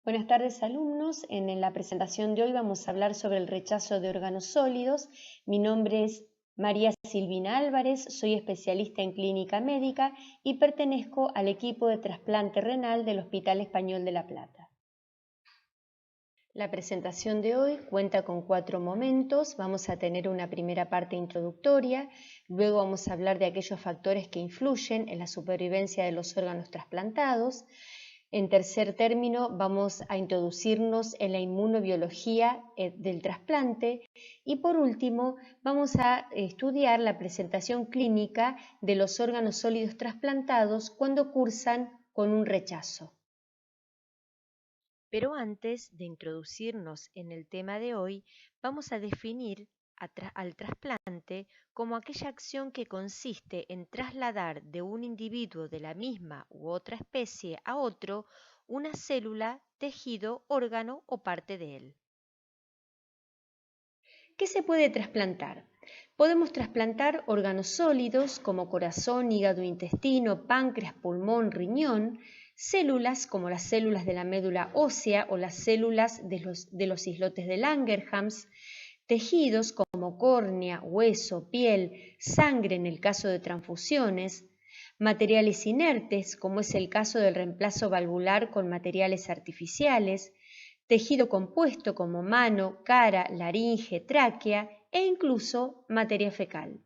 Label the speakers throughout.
Speaker 1: Buenas tardes, alumnos. En la presentación de hoy vamos a hablar sobre el rechazo de órganos sólidos. Mi nombre es María Silvina Álvarez, soy especialista en clínica médica y pertenezco al equipo de trasplante renal del Hospital Español de La Plata. La presentación de hoy cuenta con 4 momentos. Vamos a tener una primera parte introductoria, luego vamos a hablar de aquellos factores que influyen en la supervivencia de los órganos trasplantados. En tercer término, vamos a introducirnos en la inmunobiología del trasplante y por último, vamos a estudiar la presentación clínica de los órganos sólidos trasplantados cuando cursan con un rechazo. Pero antes de introducirnos en el tema de hoy, vamos a definir al trasplante como aquella acción que consiste en trasladar de un individuo de la misma u otra especie a otro una célula, tejido, órgano o parte de él. ¿Qué se puede trasplantar? Podemos trasplantar órganos sólidos como corazón, hígado, intestino, páncreas, pulmón, riñón, células como las células de la médula ósea o las células de los islotes de Langerhans, tejidos como córnea, hueso, piel, sangre en el caso de transfusiones, materiales inertes como es el caso del reemplazo valvular con materiales artificiales, tejido compuesto como mano, cara, laringe, tráquea e incluso materia fecal.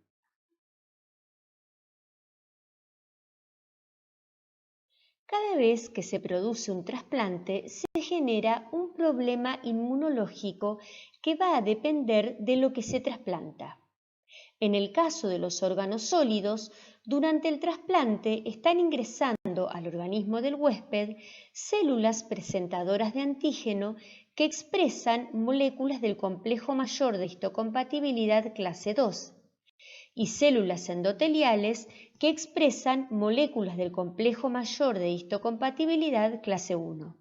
Speaker 1: Cada vez que se produce un trasplante se genera un problema inmunológico que va a depender de lo que se trasplanta. En el caso de los órganos sólidos, durante el trasplante están ingresando al organismo del huésped células presentadoras de antígeno que expresan moléculas del complejo mayor de histocompatibilidad clase 2 y células endoteliales que expresan moléculas del complejo mayor de histocompatibilidad clase 1.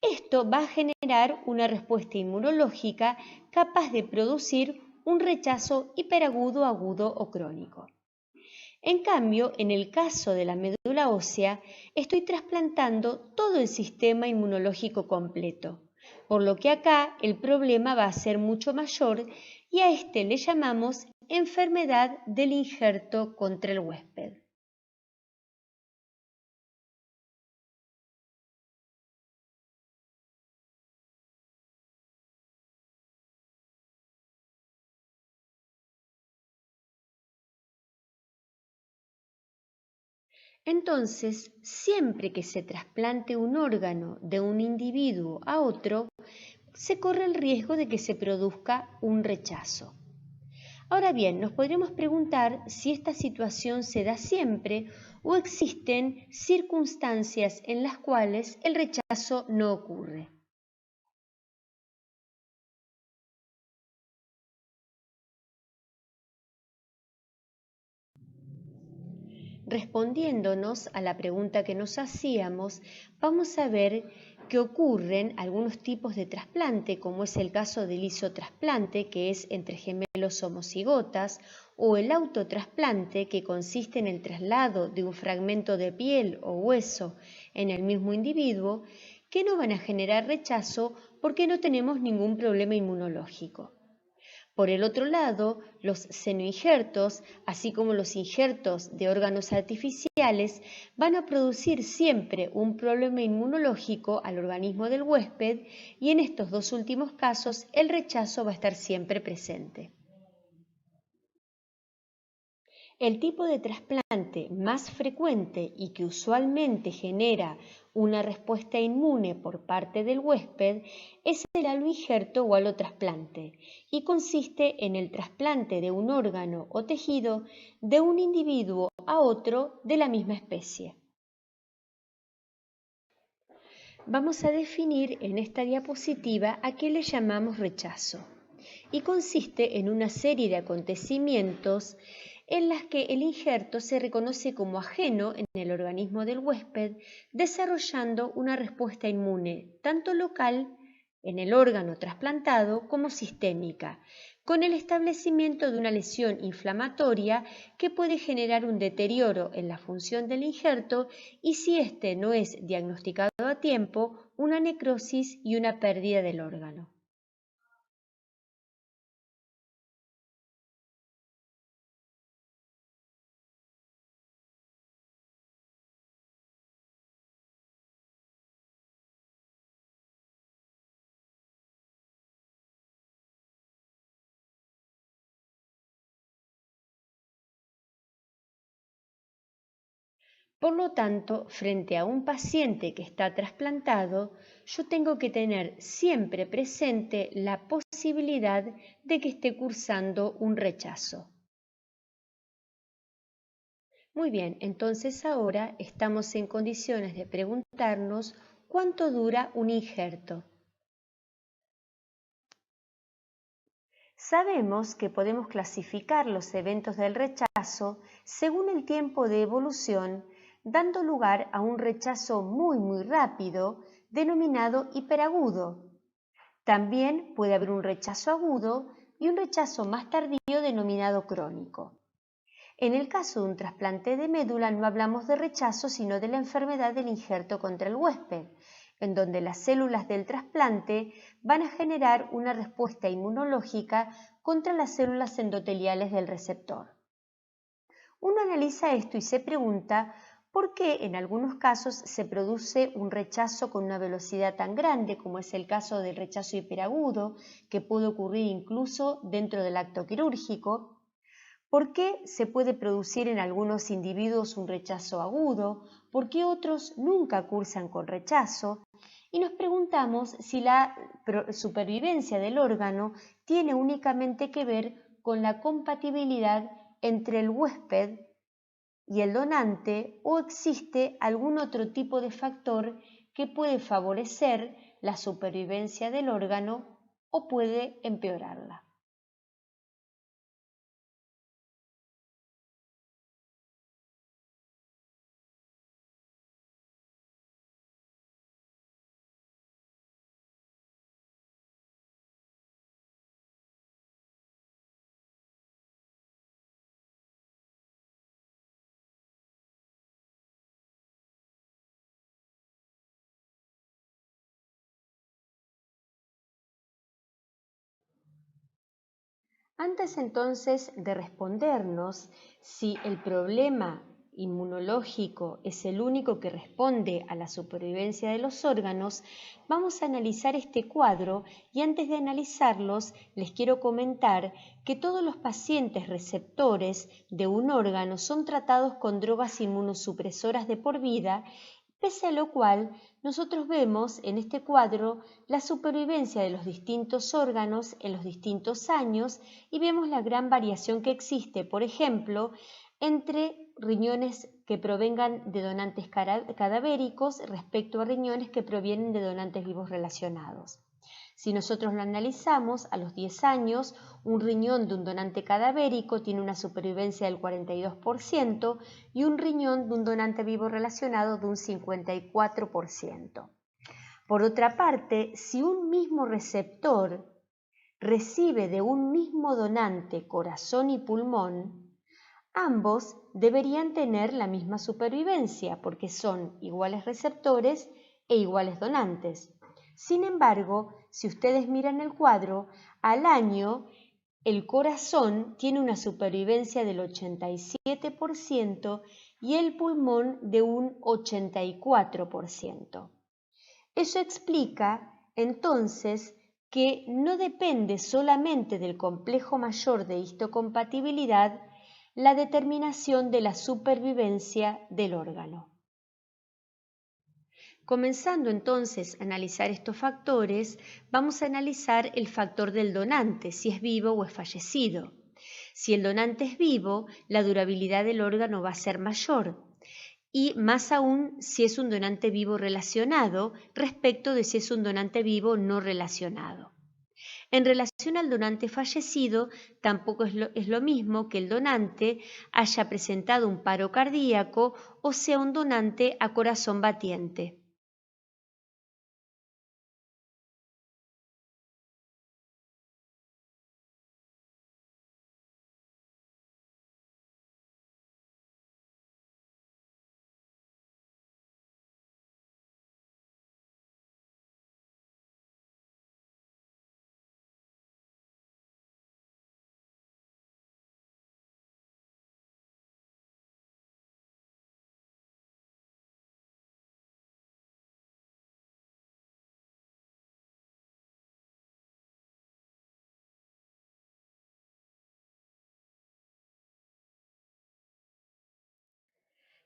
Speaker 1: Esto va a generar una respuesta inmunológica capaz de producir un rechazo hiperagudo, agudo o crónico. En cambio, en el caso de la médula ósea, estoy trasplantando todo el sistema inmunológico completo, por lo que acá el problema va a ser mucho mayor y a este le llamamos enfermedad del injerto contra el huésped. Entonces, siempre que se trasplante un órgano de un individuo a otro, se corre el riesgo de que se produzca un rechazo. Ahora bien, nos podríamos preguntar si esta situación se da siempre o existen circunstancias en las cuales el rechazo no ocurre. Respondiéndonos a la pregunta que nos hacíamos, vamos a ver que ocurren algunos tipos de trasplante, como es el caso del isotrasplante, que es entre gemelos homocigotas, o el autotrasplante, que consiste en el traslado de un fragmento de piel o hueso en el mismo individuo, que no van a generar rechazo porque no tenemos ningún problema inmunológico. Por el otro lado, los senoinjertos, así como los injertos de órganos artificiales, van a producir siempre un problema inmunológico al organismo del huésped y en estos dos últimos casos el rechazo va a estar siempre presente. El tipo de trasplante más frecuente y que usualmente genera una respuesta inmune por parte del huésped es el aloinjerto o alotrasplante y consiste en el trasplante de un órgano o tejido de un individuo a otro de la misma especie. Vamos a definir en esta diapositiva a qué le llamamos rechazo y consiste en una serie de acontecimientos en las que el injerto se reconoce como ajeno en el organismo del huésped, desarrollando una respuesta inmune tanto local en el órgano trasplantado como sistémica, con el establecimiento de una lesión inflamatoria que puede generar un deterioro en la función del injerto y, si este no es diagnosticado a tiempo, una necrosis y una pérdida del órgano. Por lo tanto, frente a un paciente que está trasplantado, yo tengo que tener siempre presente la posibilidad de que esté cursando un rechazo. Muy bien, entonces ahora estamos en condiciones de preguntarnos cuánto dura un injerto. Sabemos que podemos clasificar los eventos del rechazo según el tiempo de evolución, dando lugar a un rechazo muy rápido, denominado hiperagudo. También puede haber un rechazo agudo y un rechazo más tardío denominado crónico. En el caso de un trasplante de médula no hablamos de rechazo, sino de la enfermedad del injerto contra el huésped, en donde las células del trasplante van a generar una respuesta inmunológica contra las células endoteliales del receptor. Uno analiza esto y se pregunta por qué en algunos casos se produce un rechazo con una velocidad tan grande, como es el caso del rechazo hiperagudo, que puede ocurrir incluso dentro del acto quirúrgico. ¿Por qué se puede producir en algunos individuos un rechazo agudo? ¿Por qué otros nunca cursan con rechazo? Y nos preguntamos si la supervivencia del órgano tiene únicamente que ver con la compatibilidad entre el huésped y el donante, o existe algún otro tipo de factor que puede favorecer la supervivencia del órgano o puede empeorarla. Antes entonces de respondernos si el problema inmunológico es el único que responde a la supervivencia de los órganos, vamos a analizar este cuadro y antes de analizarlos les quiero comentar que todos los pacientes receptores de un órgano son tratados con drogas inmunosupresoras de por vida, pese a lo cual nosotros vemos en este cuadro la supervivencia de los distintos órganos en los distintos años y vemos la gran variación que existe, por ejemplo, entre riñones que provengan de donantes cadavéricos respecto a riñones que provienen de donantes vivos relacionados. Si nosotros lo analizamos, a los 10 años, un riñón de un donante cadavérico tiene una supervivencia del 42% y un riñón de un donante vivo relacionado de un 54%. Por otra parte, si un mismo receptor recibe de un mismo donante corazón y pulmón, ambos deberían tener la misma supervivencia porque son iguales receptores e iguales donantes. Sin embargo, si ustedes miran el cuadro, al año el corazón tiene una supervivencia del 87% y el pulmón de un 84%. Eso explica entonces que no depende solamente del complejo mayor de histocompatibilidad la determinación de la supervivencia del órgano. Comenzando entonces a analizar estos factores, vamos a analizar el factor del donante, si es vivo o es fallecido. Si el donante es vivo, la durabilidad del órgano va a ser mayor, y más aún si es un donante vivo relacionado respecto de si es un donante vivo no relacionado. En relación al donante fallecido, tampoco es lo mismo que el donante haya presentado un paro cardíaco o sea un donante a corazón batiente.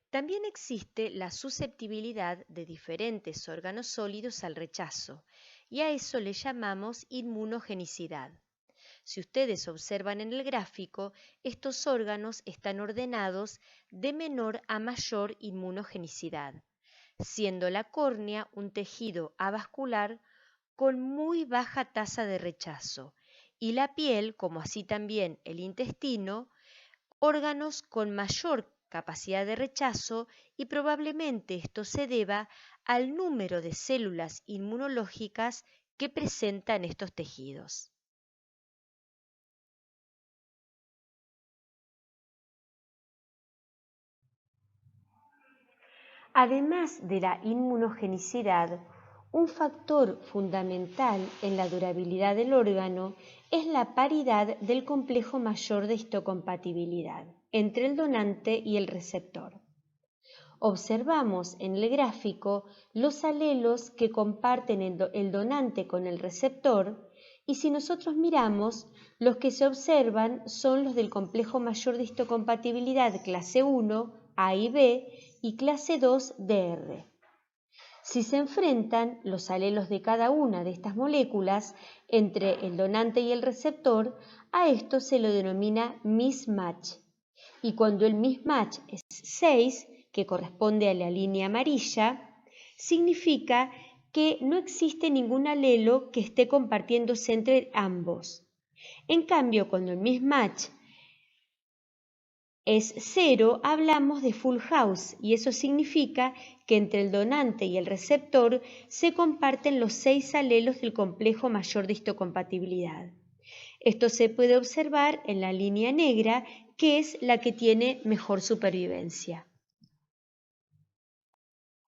Speaker 1: También existe la susceptibilidad de diferentes órganos sólidos al rechazo, y a eso le llamamos inmunogenicidad. Si ustedes observan en el gráfico, estos órganos están ordenados de menor a mayor inmunogenicidad, siendo la córnea un tejido avascular con muy baja tasa de rechazo y la piel, como así también el intestino, órganos con mayor capacidad de rechazo, y probablemente esto se deba al número de células inmunológicas que presentan estos tejidos. Además de la inmunogenicidad, un factor fundamental en la durabilidad del órgano es la paridad del complejo mayor de histocompatibilidad entre el donante y el receptor. Observamos en el gráfico los alelos que comparten el donante con el receptor, y si nosotros miramos, los que se observan son los del complejo mayor de histocompatibilidad clase 1, A y B, y clase 2, DR. Si se enfrentan los alelos de cada una de estas moléculas entre el donante y el receptor, a esto se lo denomina mismatch. Y cuando el mismatch es 6, que corresponde a la línea amarilla, significa que no existe ningún alelo que esté compartiéndose entre ambos. En cambio, cuando el mismatch es 0, hablamos de full house, y eso significa que entre el donante y el receptor se comparten los 6 alelos del complejo mayor de histocompatibilidad. Esto se puede observar en la línea negra, que es la que tiene mejor supervivencia.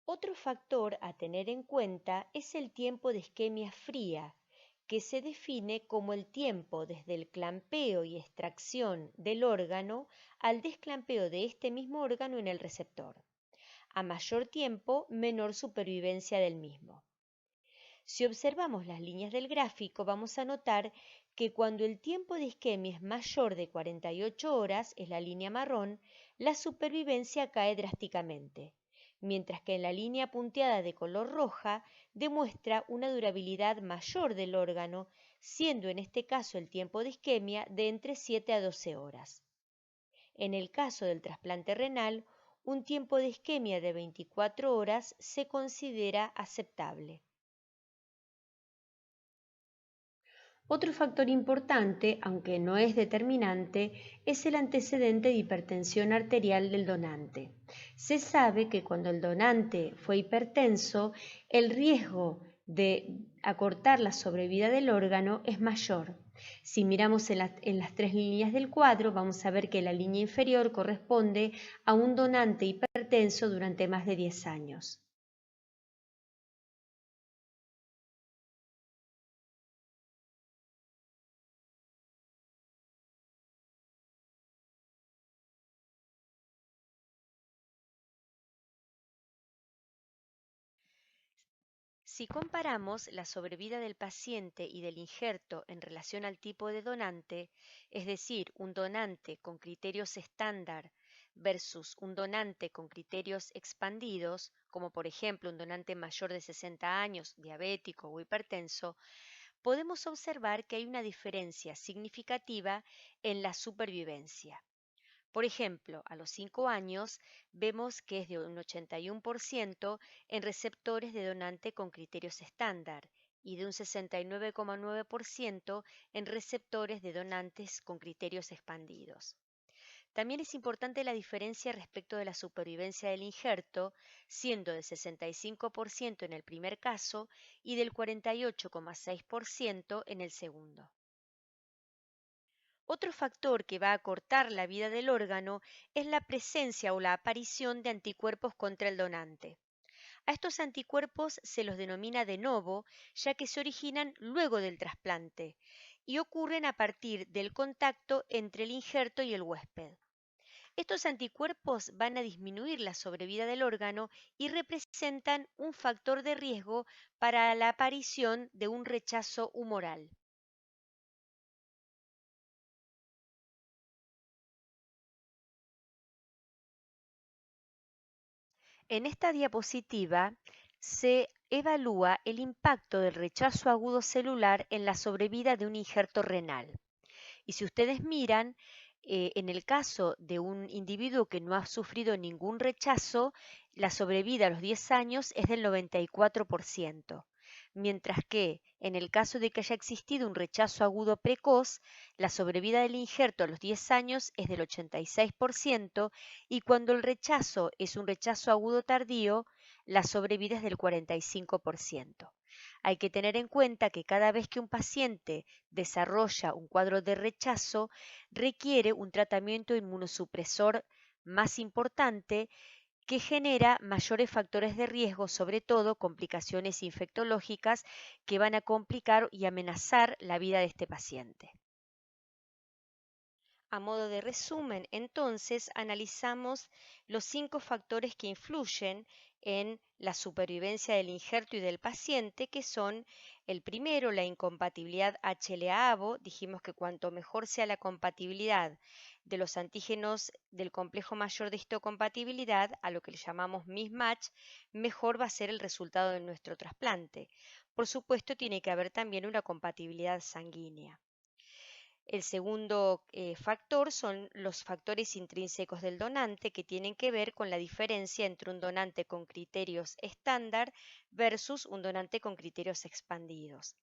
Speaker 1: Otro factor a tener en cuenta es el tiempo de isquemia fría, que se define como el tiempo desde el clampeo y extracción del órgano al desclampeo de este mismo órgano en el receptor. A mayor tiempo, menor supervivencia del mismo. Si observamos las líneas del gráfico, vamos a notar que cuando el tiempo de isquemia es mayor de 48 horas, es la línea marrón, la supervivencia cae drásticamente, mientras que en la línea punteada de color roja demuestra una durabilidad mayor del órgano, siendo en este caso el tiempo de isquemia de entre 7 a 12 horas. En el caso del trasplante renal, un tiempo de isquemia de 24 horas se considera aceptable. Otro factor importante, aunque no es determinante, es el antecedente de hipertensión arterial del donante. Se sabe que cuando el donante fue hipertenso, el riesgo de acortar la sobrevida del órgano es mayor. Si miramos en las 3 líneas del cuadro, vamos a ver que la línea inferior corresponde a un donante hipertenso durante más de 10 años. Si comparamos la sobrevida del paciente y del injerto en relación al tipo de donante, es decir, un donante con criterios estándar versus un donante con criterios expandidos, como por ejemplo un donante mayor de 60 años, diabético o hipertenso, podemos observar que hay una diferencia significativa en la supervivencia. Por ejemplo, a los 5 años vemos que es de un 81% en receptores de donante con criterios estándar y de un 69,9% en receptores de donantes con criterios expandidos. También es importante la diferencia respecto de la supervivencia del injerto, siendo del 65% en el primer caso y del 48,6% en el segundo. Otro factor que va a acortar la vida del órgano es la presencia o la aparición de anticuerpos contra el donante. A estos anticuerpos se los denomina de novo, ya que se originan luego del trasplante y ocurren a partir del contacto entre el injerto y el huésped. Estos anticuerpos van a disminuir la sobrevida del órgano y representan un factor de riesgo para la aparición de un rechazo humoral. En esta diapositiva se evalúa el impacto del rechazo agudo celular en la sobrevida de un injerto renal. Y si ustedes miran, en el caso de un individuo que no ha sufrido ningún rechazo, la sobrevida a los 10 años es del 94%, mientras que en el caso de que haya existido un rechazo agudo precoz, la sobrevida del injerto a los 10 años es del 86% y cuando el rechazo es un rechazo agudo tardío, la sobrevida es del 45%. Hay que tener en cuenta que cada vez que un paciente desarrolla un cuadro de rechazo, requiere un tratamiento inmunosupresor más importante que genera mayores factores de riesgo, sobre todo complicaciones infectológicas que van a complicar y amenazar la vida de este paciente. A modo de resumen, entonces, analizamos los 5 factores que influyen en la supervivencia del injerto y del paciente, que son el primero, la incompatibilidad HLA-ABO. Dijimos que cuanto mejor sea la compatibilidad de los antígenos del complejo mayor de histocompatibilidad, a lo que le llamamos mismatch, mejor va a ser el resultado de nuestro trasplante. Por supuesto, tiene que haber también una compatibilidad sanguínea. El segundo factor son los factores intrínsecos del donante, que tienen que ver con la diferencia entre un donante con criterios estándar versus un donante con criterios expandidos.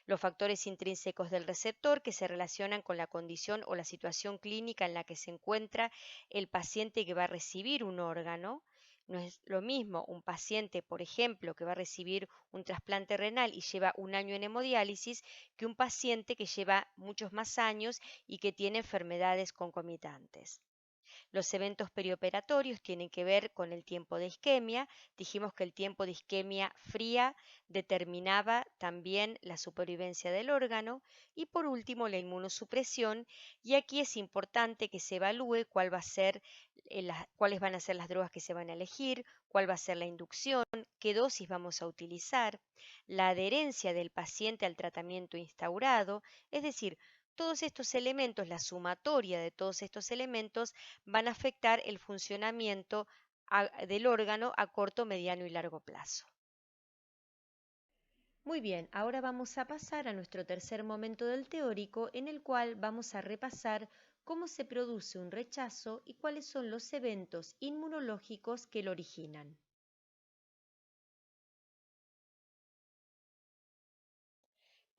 Speaker 1: Los factores intrínsecos del receptor, que se relacionan con la condición o la situación clínica en la que se encuentra el paciente que va a recibir un órgano. No es lo mismo un paciente, por ejemplo, que va a recibir un trasplante renal y lleva un año en hemodiálisis, que un paciente que lleva muchos más años y que tiene enfermedades concomitantes. Los eventos perioperatorios tienen que ver con el tiempo de isquemia. Dijimos que el tiempo de isquemia fría determinaba también la supervivencia del órgano. Y por último, la inmunosupresión. Y aquí es importante que se evalúe cuáles van a ser las drogas que se van a elegir, cuál va a ser la inducción, qué dosis vamos a utilizar, la adherencia del paciente al tratamiento instaurado, es decir, todos estos elementos, la sumatoria de todos estos elementos van a afectar el funcionamiento del órgano a corto, mediano y largo plazo. Muy bien, ahora vamos a pasar a nuestro tercer momento del teórico, en el cual vamos a repasar cómo se produce un rechazo y cuáles son los eventos inmunológicos que lo originan.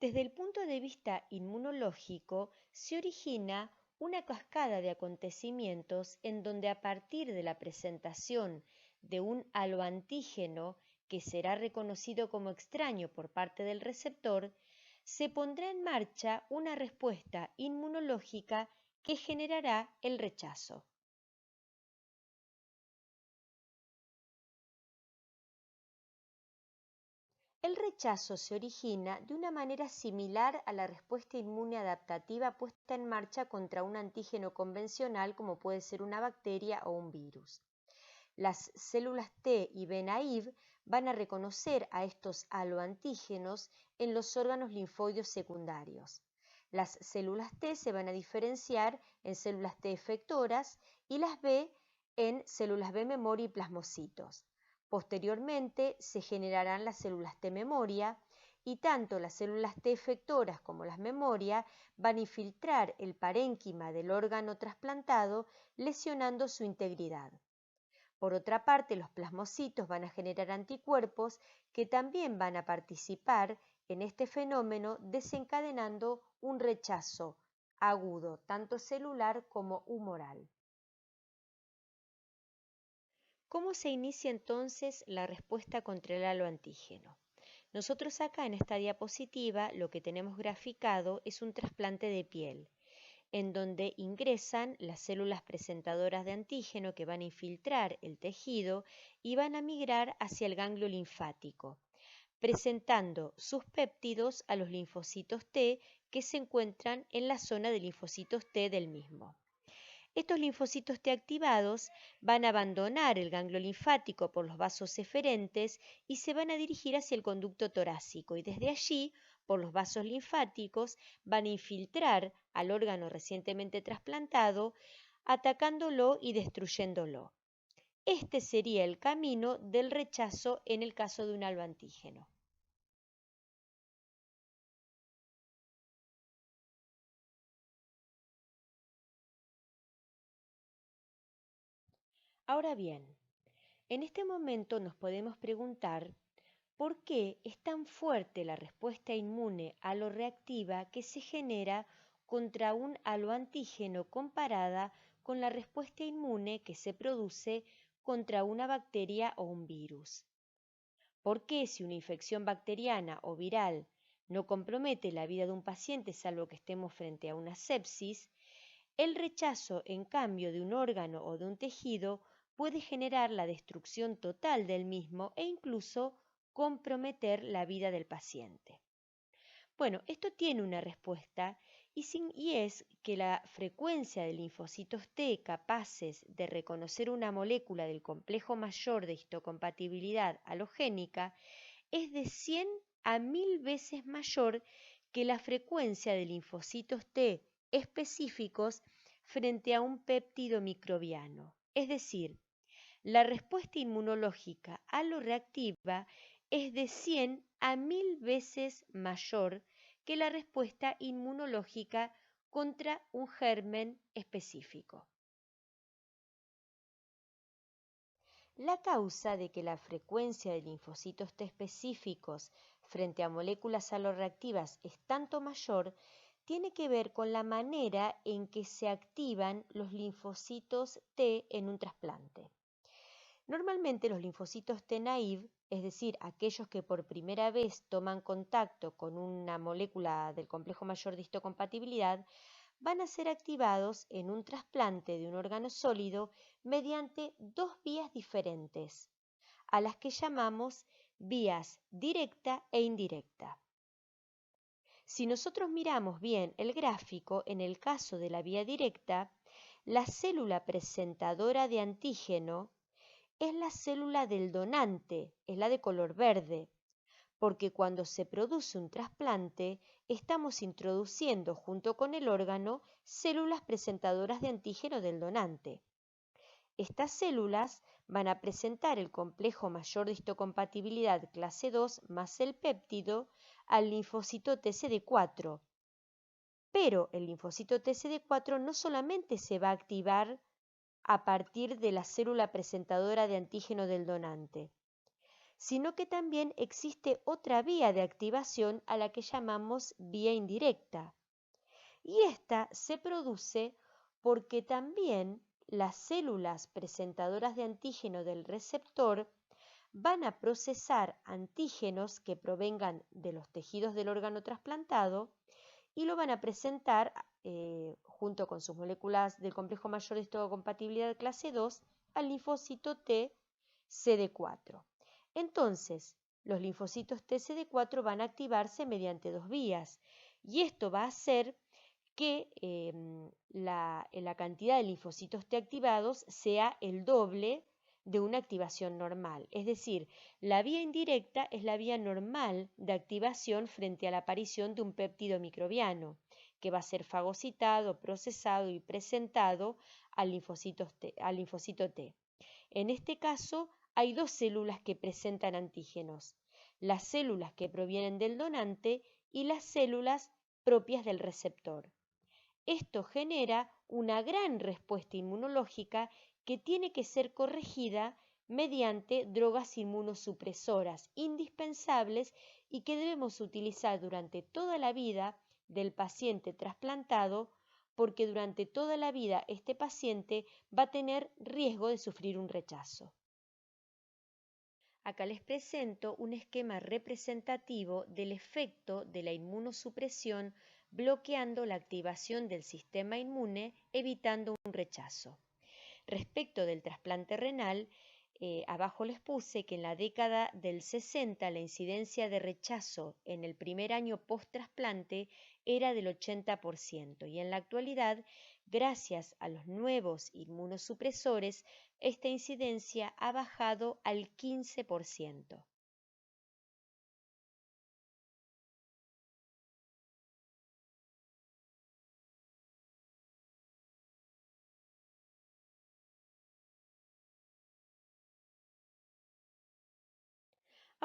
Speaker 1: Desde el punto de vista inmunológico, se origina una cascada de acontecimientos en donde a partir de la presentación de un haloantígeno que será reconocido como extraño por parte del receptor, se pondrá en marcha una respuesta inmunológica que generará el rechazo. El rechazo se origina de una manera similar a la respuesta inmune adaptativa puesta en marcha contra un antígeno convencional como puede ser una bacteria o un virus. Las células T y B naive van a reconocer a estos haloantígenos en los órganos linfoides secundarios. Las células T se van a diferenciar en células T efectoras y las B en células B memoria y plasmocitos. Posteriormente se generarán las células T memoria y tanto las células T efectoras como las memoria van a infiltrar el parénquima del órgano trasplantado, lesionando su integridad. Por otra parte, los plasmocitos van a generar anticuerpos que también van a participar en este fenómeno, desencadenando un rechazo agudo, tanto celular como humoral. ¿Cómo se inicia entonces la respuesta contra el haloantígeno? Nosotros acá en esta diapositiva lo que tenemos graficado es un trasplante de piel, en donde ingresan las células presentadoras de antígeno que van a infiltrar el tejido y van a migrar hacia el ganglio linfático, presentando sus péptidos a los linfocitos T que se encuentran en la zona de linfocitos T del mismo. Estos linfocitos T activados van a abandonar el ganglio linfático por los vasos eferentes y se van a dirigir hacia el conducto torácico y desde allí, por los vasos linfáticos, van a infiltrar al órgano recientemente trasplantado, atacándolo y destruyéndolo. Este sería el camino del rechazo en el caso de un haloantígeno. Ahora bien, en este momento nos podemos preguntar por qué es tan fuerte la respuesta inmune aloreactiva que se genera contra un haloantígeno comparada con la respuesta inmune que se produce contra una bacteria o un virus. ¿Por qué si una infección bacteriana o viral no compromete la vida de un paciente salvo que estemos frente a una sepsis, el rechazo, en cambio, de un órgano o de un tejido puede generar la destrucción total del mismo e incluso comprometer la vida del paciente? Bueno, esto tiene una respuesta y es que la frecuencia de linfocitos T capaces de reconocer una molécula del complejo mayor de histocompatibilidad halogénica es de 100 a 1000 veces mayor que la frecuencia de linfocitos T específicos frente a un péptido microbiano. Es decir, la respuesta inmunológica aloreactiva es de 100 a 1000 veces mayor que la respuesta inmunológica contra un germen específico. La causa de que la frecuencia de linfocitos T específicos frente a moléculas aloreactivas es tanto mayor tiene que ver con la manera en que se activan los linfocitos T en un trasplante. Normalmente los linfocitos T naive, es decir, aquellos que por primera vez toman contacto con una molécula del complejo mayor de histocompatibilidad, van a ser activados en un trasplante de un órgano sólido mediante dos vías diferentes, a las que llamamos vías directa e indirecta. Si nosotros miramos bien el gráfico, en el caso de la vía directa, la célula presentadora de antígeno es la célula del donante, es la de color verde, porque cuando se produce un trasplante, estamos introduciendo junto con el órgano células presentadoras de antígeno del donante. Estas células van a presentar el complejo mayor de histocompatibilidad clase 2 más el péptido al linfocito TCD4. Pero el linfocito TCD4 no solamente se va a activar a partir de la célula presentadora de antígeno del donante, sino que también existe otra vía de activación a la que llamamos vía indirecta. Y esta se produce porque también las células presentadoras de antígeno del receptor van a procesar antígenos que provengan de los tejidos del órgano trasplantado y lo van a presentar junto con sus moléculas del complejo mayor de histocompatibilidad clase 2 al linfocito T CD4. Entonces, los linfocitos T CD4 van a activarse mediante dos vías y esto va a hacer que la cantidad de linfocitos T activados sea el doble de una activación normal. Es decir, la vía indirecta es la vía normal de activación frente a la aparición de un péptido microbiano, que va a ser fagocitado, procesado y presentado al linfocito T. En este caso, hay dos células que presentan antígenos, las células que provienen del donante y las células propias del receptor. Esto genera una gran respuesta inmunológica que tiene que ser corregida mediante drogas inmunosupresoras indispensables y que debemos utilizar durante toda la vida del paciente trasplantado, porque durante toda la vida este paciente va a tener riesgo de sufrir un rechazo. Acá les presento un esquema representativo del efecto de la inmunosupresión bloqueando la activación del sistema inmune, evitando un rechazo. Respecto del trasplante renal, abajo les puse que en la década del 60 la incidencia de rechazo en el primer año post-trasplante era del 80% y en la actualidad, gracias a los nuevos inmunosupresores, esta incidencia ha bajado al 15%.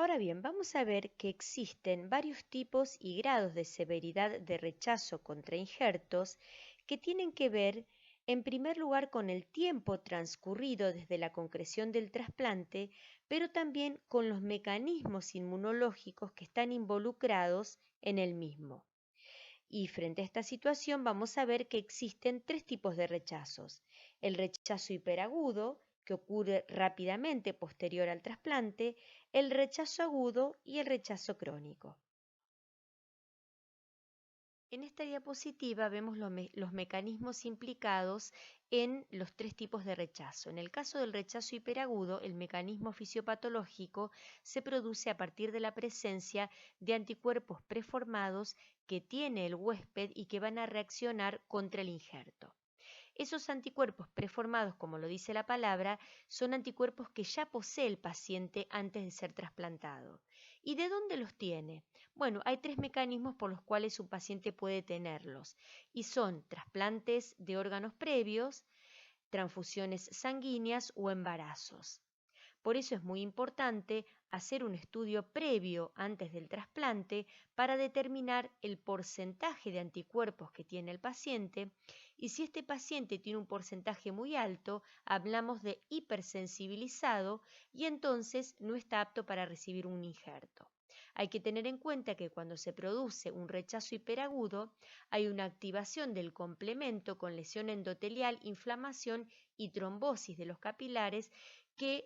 Speaker 1: Ahora bien, vamos a ver que existen varios tipos y grados de severidad de rechazo contra injertos que tienen que ver, en primer lugar, con el tiempo transcurrido desde la concreción del trasplante, pero también con los mecanismos inmunológicos que están involucrados en el mismo. Y frente a esta situación vamos a ver que existen tres tipos de rechazos. El rechazo hiperagudo, que ocurre rápidamente posterior al trasplante, el rechazo agudo y el rechazo crónico. En esta diapositiva vemos los mecanismos implicados en los tres tipos de rechazo. En el caso del rechazo hiperagudo, el mecanismo fisiopatológico se produce a partir de la presencia de anticuerpos preformados que tiene el huésped y que van a reaccionar contra el injerto. Esos anticuerpos preformados, como lo dice la palabra, son anticuerpos que ya posee el paciente antes de ser trasplantado. ¿Y de dónde los tiene? Bueno, hay tres mecanismos por los cuales un paciente puede tenerlos, y son trasplantes de órganos previos, transfusiones sanguíneas o embarazos. Por eso es muy importante hacer un estudio previo antes del trasplante para determinar el porcentaje de anticuerpos que tiene el paciente, y si este paciente tiene un porcentaje muy alto, hablamos de hipersensibilizado y entonces no está apto para recibir un injerto. Hay que tener en cuenta que cuando se produce un rechazo hiperagudo hay una activación del complemento con lesión endotelial, inflamación y trombosis de los capilares que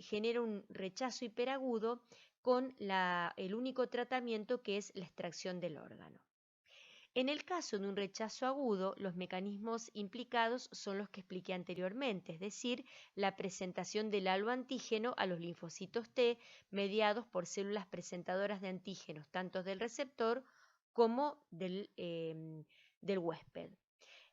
Speaker 1: genera un rechazo hiperagudo con el único tratamiento que es la extracción del órgano. En el caso de un rechazo agudo, los mecanismos implicados son los que expliqué anteriormente, es decir, la presentación del haloantígeno a los linfocitos T mediados por células presentadoras de antígenos, tanto del receptor como del huésped.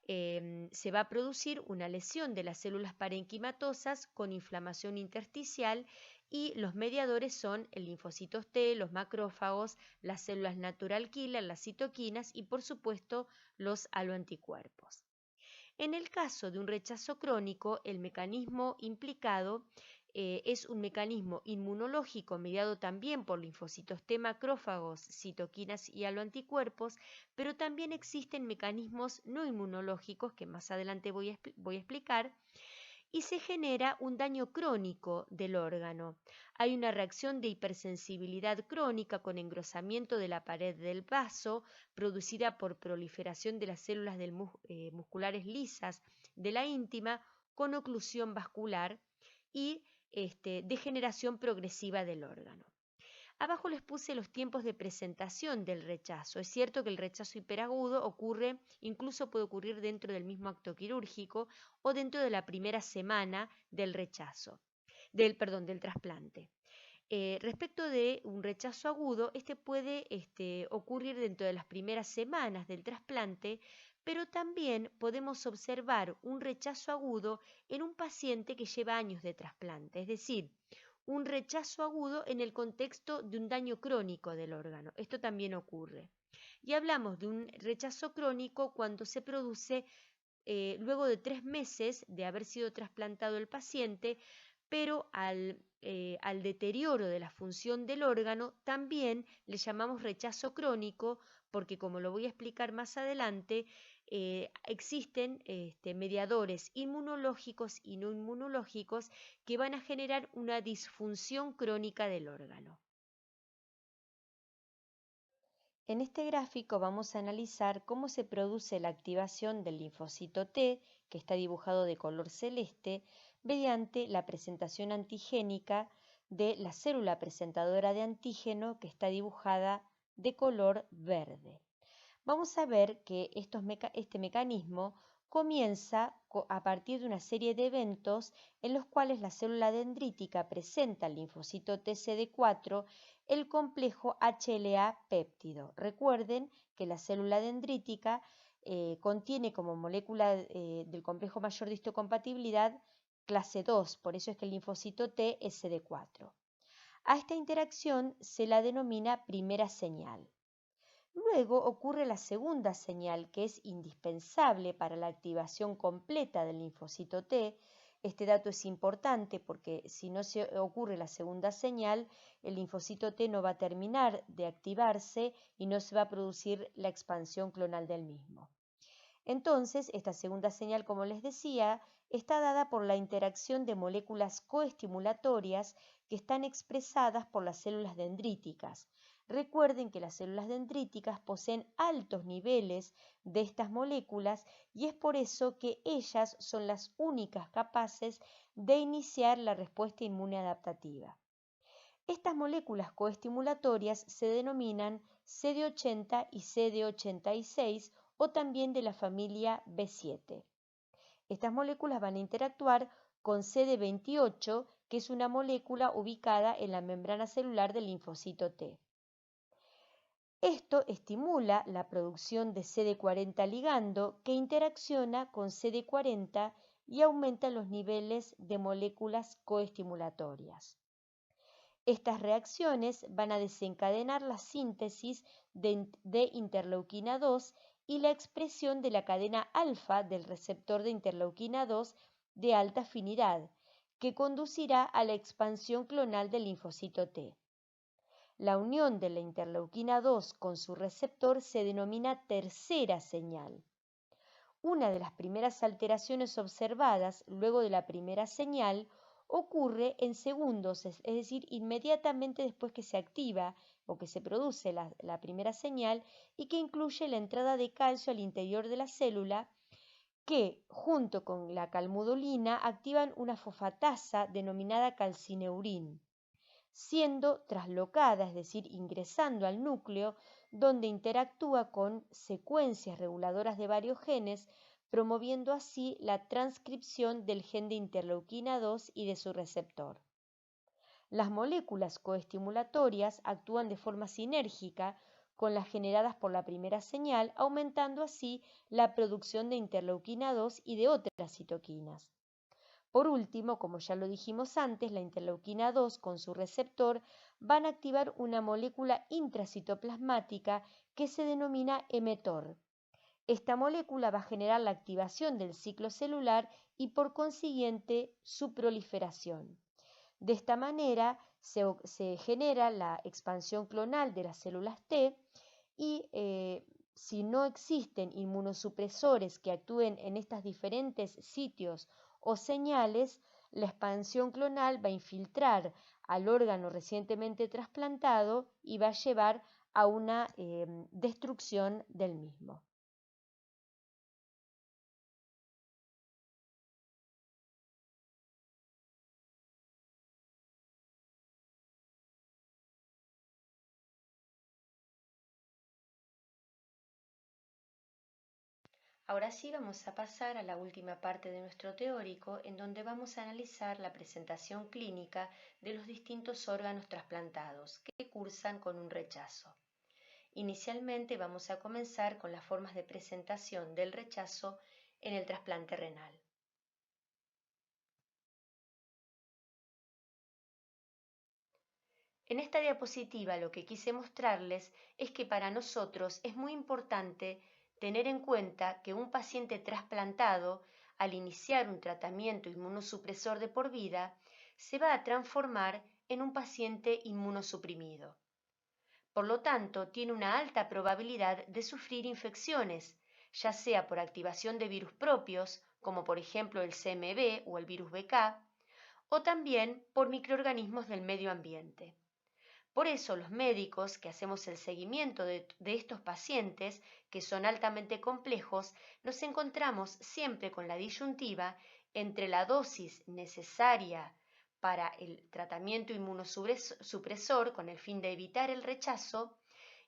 Speaker 1: Se va a producir una lesión de las células parenquimatosas con inflamación intersticial y los mediadores son el linfocitos T, los macrófagos, las células natural killer, las citoquinas y por supuesto los haloanticuerpos. En el caso de un rechazo crónico, el mecanismo implicado es un mecanismo inmunológico mediado también por linfocitos T, macrófagos, citoquinas y haloanticuerpos, pero también existen mecanismos no inmunológicos que más adelante voy a explicar, y se genera un daño crónico del órgano. Hay una reacción de hipersensibilidad crónica con engrosamiento de la pared del vaso, producida por proliferación de las células musculares lisas de la íntima, con oclusión vascular y degeneración progresiva del órgano. Abajo les puse los tiempos de presentación del rechazo. Es cierto que el rechazo hiperagudo ocurre, incluso puede ocurrir dentro del mismo acto quirúrgico o dentro de la primera semana del del trasplante. Respecto de un rechazo agudo, este puede ocurrir dentro de las primeras semanas del trasplante, pero también podemos observar un rechazo agudo en un paciente que lleva años de trasplante, es decir, un rechazo agudo en el contexto de un daño crónico del órgano. Esto también ocurre. Y hablamos de un rechazo crónico cuando se produce luego de 3 meses de haber sido trasplantado el paciente, pero al deterioro de la función del órgano también le llamamos rechazo crónico porque, como lo voy a explicar más adelante, existen mediadores inmunológicos y no inmunológicos que van a generar una disfunción crónica del órgano. En este gráfico vamos a analizar cómo se produce la activación del linfocito T, que está dibujado de color celeste, mediante la presentación antigénica de la célula presentadora de antígeno, que está dibujada de color verde. Vamos a ver que este mecanismo comienza a partir de una serie de eventos en los cuales la célula dendrítica presenta al linfocito TCD4 el complejo HLA péptido. Recuerden que la célula dendrítica contiene como molécula del complejo mayor de histocompatibilidad clase 2, por eso es que el linfocito T es CD4. A esta interacción se la denomina primera señal. Luego ocurre la segunda señal, que es indispensable para la activación completa del linfocito T, Este dato es importante porque si no se ocurre la segunda señal, el linfocito T no va a terminar de activarse y no se va a producir la expansión clonal del mismo. Entonces, esta segunda señal, como les decía, está dada por la interacción de moléculas coestimulatorias que están expresadas por las células dendríticas. Recuerden que las células dendríticas poseen altos niveles de estas moléculas y es por eso que ellas son las únicas capaces de iniciar la respuesta inmune adaptativa. Estas moléculas coestimulatorias se denominan CD80 y CD86 o también de la familia B7. Estas moléculas van a interactuar con CD28, que es una molécula ubicada en la membrana celular del linfocito T. Esto estimula la producción de CD40 ligando que interacciona con CD40 y aumenta los niveles de moléculas coestimulatorias. Estas reacciones van a desencadenar la síntesis de interleuquina 2 y la expresión de la cadena alfa del receptor de interleuquina 2 de alta afinidad, que conducirá a la expansión clonal del linfocito T. La unión de la interleuquina 2 con su receptor se denomina tercera señal. Una de las primeras alteraciones observadas luego de la primera señal ocurre en segundos, es decir, inmediatamente después que se activa o que se produce la primera señal y que incluye la entrada de calcio al interior de la célula que, junto con la calmodulina, activan una fosfatasa denominada calcineurin, siendo traslocada, es decir, ingresando al núcleo, donde interactúa con secuencias reguladoras de varios genes, promoviendo así la transcripción del gen de interleuquina 2 y de su receptor. Las moléculas coestimulatorias actúan de forma sinérgica con las generadas por la primera señal, aumentando así la producción de interleuquina 2 y de otras citoquinas. Por último, como ya lo dijimos antes, la interleuquina 2 con su receptor van a activar una molécula intracitoplasmática que se denomina mTOR. Esta molécula va a generar la activación del ciclo celular y por consiguiente su proliferación. De esta manera se genera la expansión clonal de las células T y si no existen inmunosupresores que actúen en estos diferentes sitios o señales, la expansión clonal va a infiltrar al órgano recientemente trasplantado y va a llevar a una destrucción del mismo. Ahora sí vamos a pasar a la última parte de nuestro teórico, en donde vamos a analizar la presentación clínica de los distintos órganos trasplantados que cursan con un rechazo. Inicialmente vamos a comenzar con las formas de presentación del rechazo en el trasplante renal. En esta diapositiva lo que quise mostrarles es que para nosotros es muy importante tener en cuenta que un paciente trasplantado, al iniciar un tratamiento inmunosupresor de por vida, se va a transformar en un paciente inmunosuprimido. Por lo tanto, tiene una alta probabilidad de sufrir infecciones, ya sea por activación de virus propios, como por ejemplo el CMV o el virus BK, o también por microorganismos del medio ambiente. Por eso los médicos que hacemos el seguimiento de estos pacientes, que son altamente complejos, nos encontramos siempre con la disyuntiva entre la dosis necesaria para el tratamiento inmunosupresor con el fin de evitar el rechazo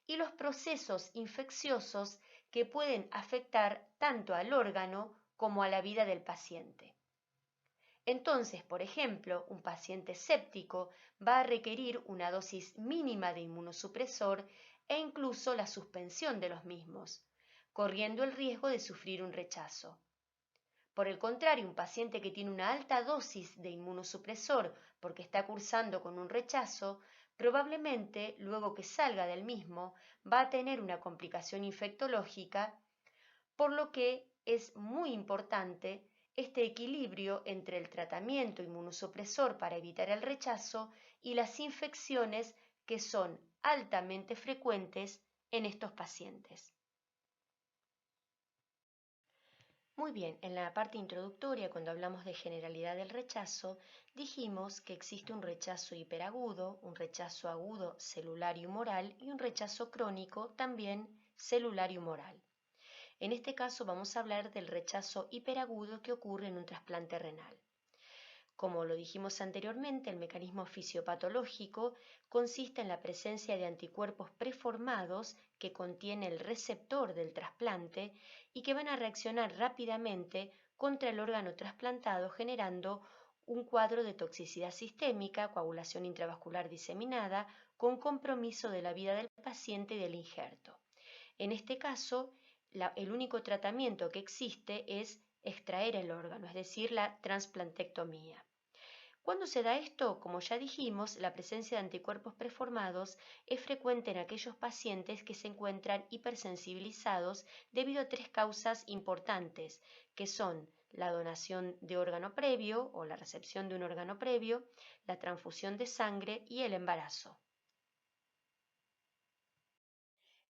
Speaker 1: y los procesos infecciosos que pueden afectar tanto al órgano como a la vida del paciente. Entonces, por ejemplo, un paciente séptico va a requerir una dosis mínima de inmunosupresor e incluso la suspensión de los mismos, corriendo el riesgo de sufrir un rechazo. Por el contrario, un paciente que tiene una alta dosis de inmunosupresor porque está cursando con un rechazo, probablemente luego que salga del mismo va a tener una complicación infectológica, por lo que es muy importante este equilibrio entre el tratamiento inmunosupresor para evitar el rechazo y las infecciones que son altamente frecuentes en estos pacientes. Muy bien, en la parte introductoria, cuando hablamos de generalidad del rechazo, dijimos que existe un rechazo hiperagudo, un rechazo agudo celular y humoral y un rechazo crónico también celular y humoral. En este caso vamos a hablar del rechazo hiperagudo que ocurre en un trasplante renal. Como lo dijimos anteriormente, el mecanismo fisiopatológico consiste en la presencia de anticuerpos preformados que contiene el receptor del trasplante y que van a reaccionar rápidamente contra el órgano trasplantado generando un cuadro de toxicidad sistémica, coagulación intravascular diseminada, con compromiso de la vida del paciente y del injerto. En este caso, el único tratamiento que existe es extraer el órgano, es decir, la transplantectomía. ¿Cuándo se da esto? Como ya dijimos, la presencia de anticuerpos preformados es frecuente en aquellos pacientes que se encuentran hipersensibilizados debido a tres causas importantes, que son la donación de órgano previo o la recepción de un órgano previo, la transfusión de sangre y el embarazo.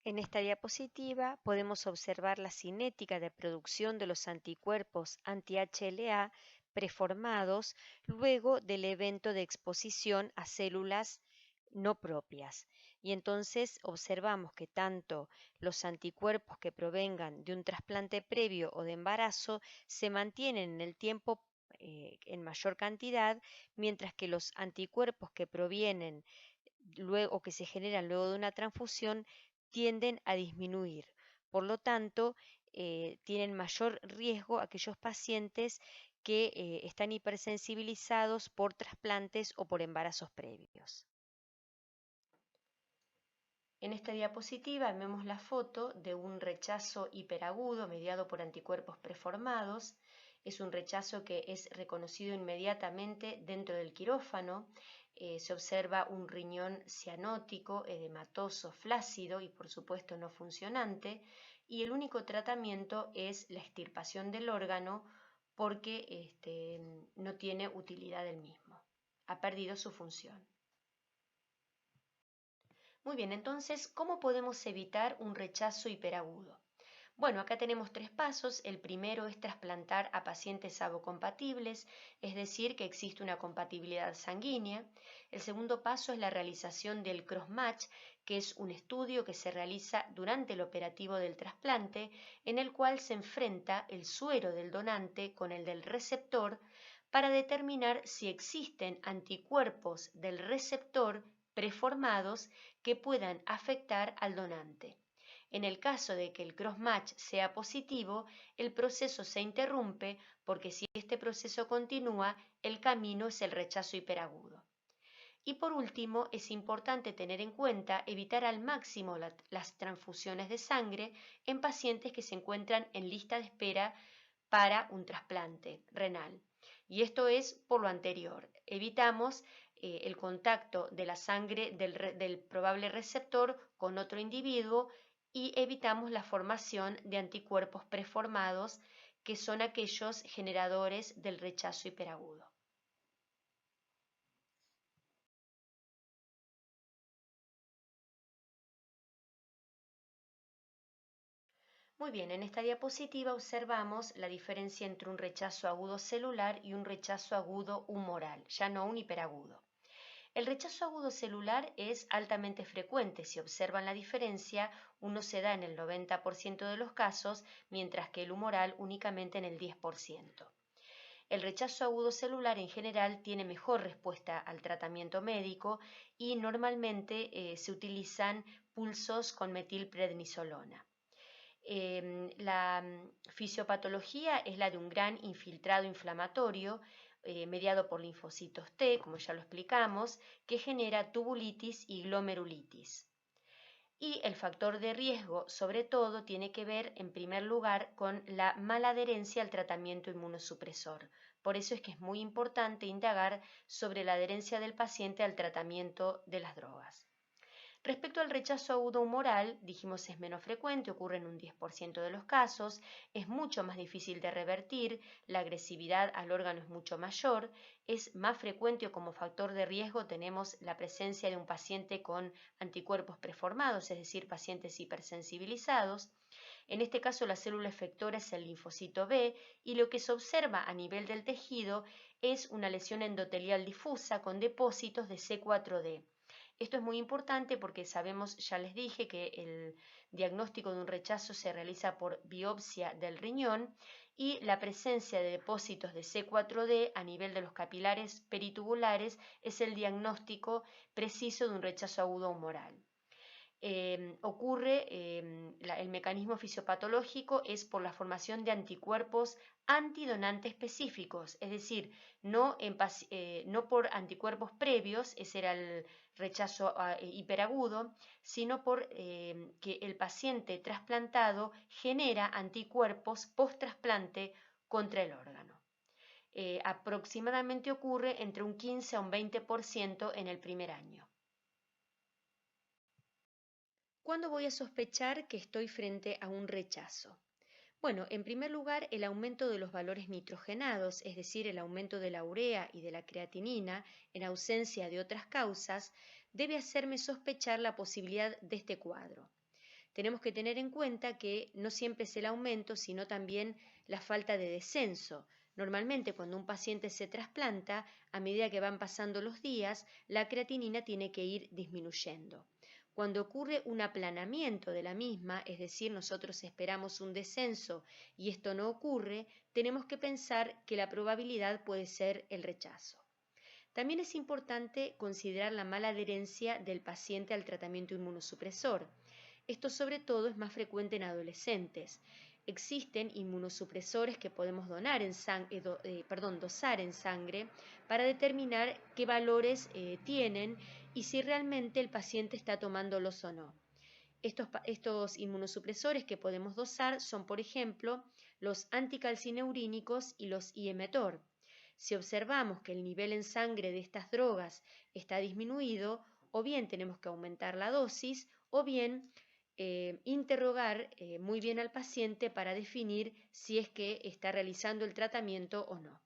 Speaker 1: En esta diapositiva podemos observar la cinética de producción de los anticuerpos anti-HLA preformados luego del evento de exposición a células no propias. Y entonces observamos que tanto los anticuerpos que provengan de un trasplante previo o de embarazo se mantienen en el tiempo en mayor cantidad, mientras que los anticuerpos que provienen luego o que se generan luego de una transfusión tienden a disminuir. Por lo tanto, tienen mayor riesgo aquellos pacientes que están hipersensibilizados por trasplantes o por embarazos previos. En esta diapositiva vemos la foto de un rechazo hiperagudo mediado por anticuerpos preformados. Es un rechazo que es reconocido inmediatamente dentro del quirófano. Se observa un riñón cianótico, edematoso, flácido y por supuesto no funcionante, y el único tratamiento es la extirpación del órgano porque no tiene utilidad del mismo, ha perdido su función. Muy bien, entonces, ¿cómo podemos evitar un rechazo hiperagudo? Bueno, acá tenemos tres pasos. El primero es trasplantar a pacientes sabo-compatibles, es decir, que existe una compatibilidad sanguínea. El segundo paso es la realización del cross-match, que es un estudio que se realiza durante el operativo del trasplante, en el cual se enfrenta el suero del donante con el del receptor para determinar si existen anticuerpos del receptor preformados que puedan afectar al donante. En el caso de que el cross-match sea positivo, el proceso se interrumpe porque si este proceso continúa, el camino es el rechazo hiperagudo. Y por último, es importante tener en cuenta evitar al máximo las transfusiones de sangre en pacientes que se encuentran en lista de espera para un trasplante renal. Y esto es por lo anterior. Evitamos el contacto de la sangre del probable receptor con otro individuo y evitamos la formación de anticuerpos preformados que son aquellos generadores del rechazo hiperagudo. Muy bien, en esta diapositiva observamos la diferencia entre un rechazo agudo celular y un rechazo agudo humoral, ya no un hiperagudo. El rechazo agudo celular es altamente frecuente. Si observan la diferencia, uno se da en el 90% de los casos, mientras que el humoral únicamente en el 10%. El rechazo agudo celular en general tiene mejor respuesta al tratamiento médico y normalmente se utilizan pulsos con metilprednisolona. La fisiopatología es la de un gran infiltrado inflamatorio mediado por linfocitos T, como ya lo explicamos, que genera tubulitis y glomerulitis. Y el factor de riesgo, sobre todo, tiene que ver, en primer lugar, con la mala adherencia al tratamiento inmunosupresor. Por eso es que es muy importante indagar sobre la adherencia del paciente al tratamiento de las drogas. Respecto al rechazo agudo humoral, dijimos es menos frecuente, ocurre en un 10% de los casos, es mucho más difícil de revertir, la agresividad al órgano es mucho mayor, es más frecuente o como factor de riesgo tenemos la presencia de un paciente con anticuerpos preformados, es decir, pacientes hipersensibilizados. En este caso la célula efectora es el linfocito B y lo que se observa a nivel del tejido es una lesión endotelial difusa con depósitos de C4D. Esto es muy importante porque sabemos, ya les dije, que el diagnóstico de un rechazo se realiza por biopsia del riñón y la presencia de depósitos de C4D a nivel de los capilares peritubulares es el diagnóstico preciso de un rechazo agudo humoral. El mecanismo fisiopatológico es por la formación de anticuerpos antidonante específicos, es decir, no por anticuerpos previos, ese era el rechazo hiperagudo, sino por que el paciente trasplantado genera anticuerpos post-trasplante contra el órgano. Aproximadamente ocurre entre un 15 a un 20% en el primer año. ¿Cuándo voy a sospechar que estoy frente a un rechazo? Bueno, en primer lugar, el aumento de los valores nitrogenados, es decir, el aumento de la urea y de la creatinina en ausencia de otras causas, debe hacerme sospechar la posibilidad de este cuadro. Tenemos que tener en cuenta que no siempre es el aumento, sino también la falta de descenso. Normalmente cuando un paciente se trasplanta, a medida que van pasando los días, la creatinina tiene que ir disminuyendo. Cuando ocurre un aplanamiento de la misma, es decir, nosotros esperamos un descenso y esto no ocurre, tenemos que pensar que la probabilidad puede ser el rechazo. También es importante considerar la mala adherencia del paciente al tratamiento inmunosupresor. Esto sobre todo es más frecuente en adolescentes. Existen inmunosupresores que podemos dosar en sangre para determinar qué valores tienen y si realmente el paciente está tomándolos o no. Estos inmunosupresores que podemos dosar son, por ejemplo, los anticalcineurínicos y los IMTOR. Si observamos que el nivel en sangre de estas drogas está disminuido, o bien tenemos que aumentar la dosis, o bien interrogar muy bien al paciente para definir si es que está realizando el tratamiento o no.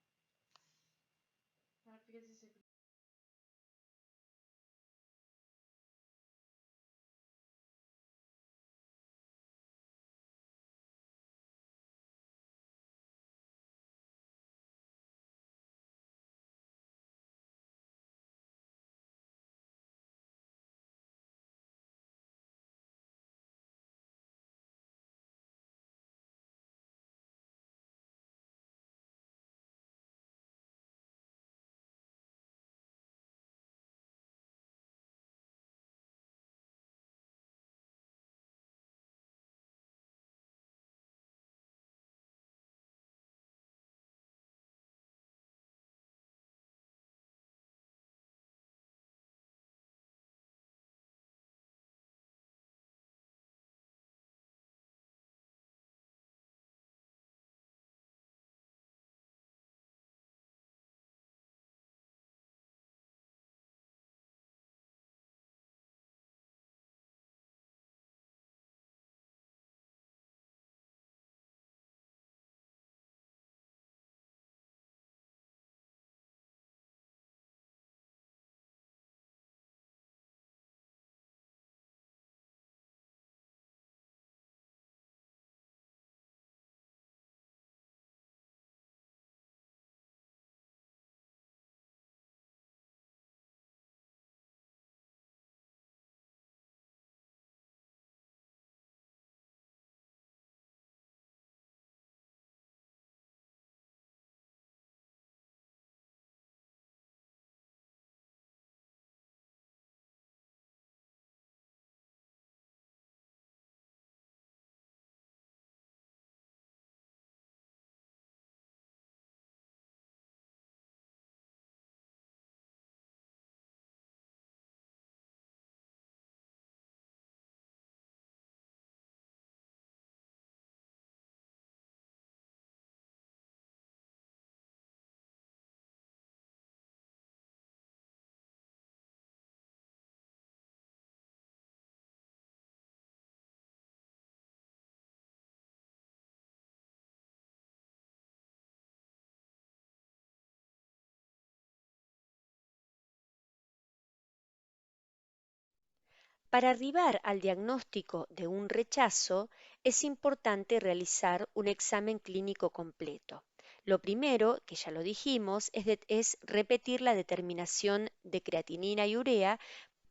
Speaker 1: Para arribar al diagnóstico de un rechazo, es importante realizar un examen clínico completo. Lo primero, que ya lo dijimos, es repetir la determinación de creatinina y urea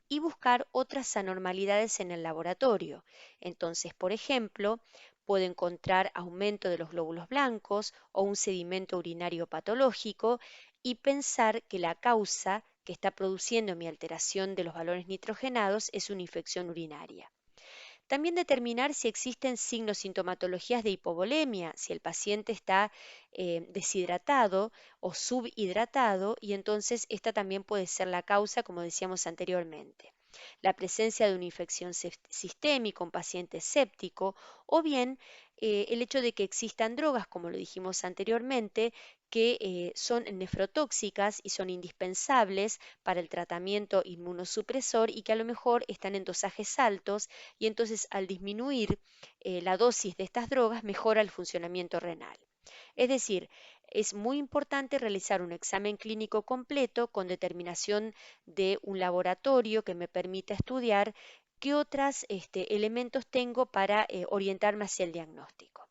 Speaker 1: y buscar otras anormalidades en el laboratorio. Entonces, por ejemplo, puedo encontrar aumento de los glóbulos blancos o un sedimento urinario patológico y pensar que la causa que está produciendo mi alteración de los valores nitrogenados es una infección urinaria. También determinar si existen signos sintomatologías de hipovolemia, si el paciente está deshidratado o subhidratado, y entonces esta también puede ser la causa, como decíamos anteriormente. La presencia de una infección sistémica, un paciente séptico, o bien el hecho de que existan drogas, como lo dijimos anteriormente, que son nefrotóxicas y son indispensables para el tratamiento inmunosupresor y que a lo mejor están en dosajes altos y entonces al disminuir la dosis de estas drogas mejora el funcionamiento renal. Es decir, es muy importante realizar un examen clínico completo con determinación de un laboratorio que me permita estudiar qué otros elementos tengo para orientarme hacia el diagnóstico.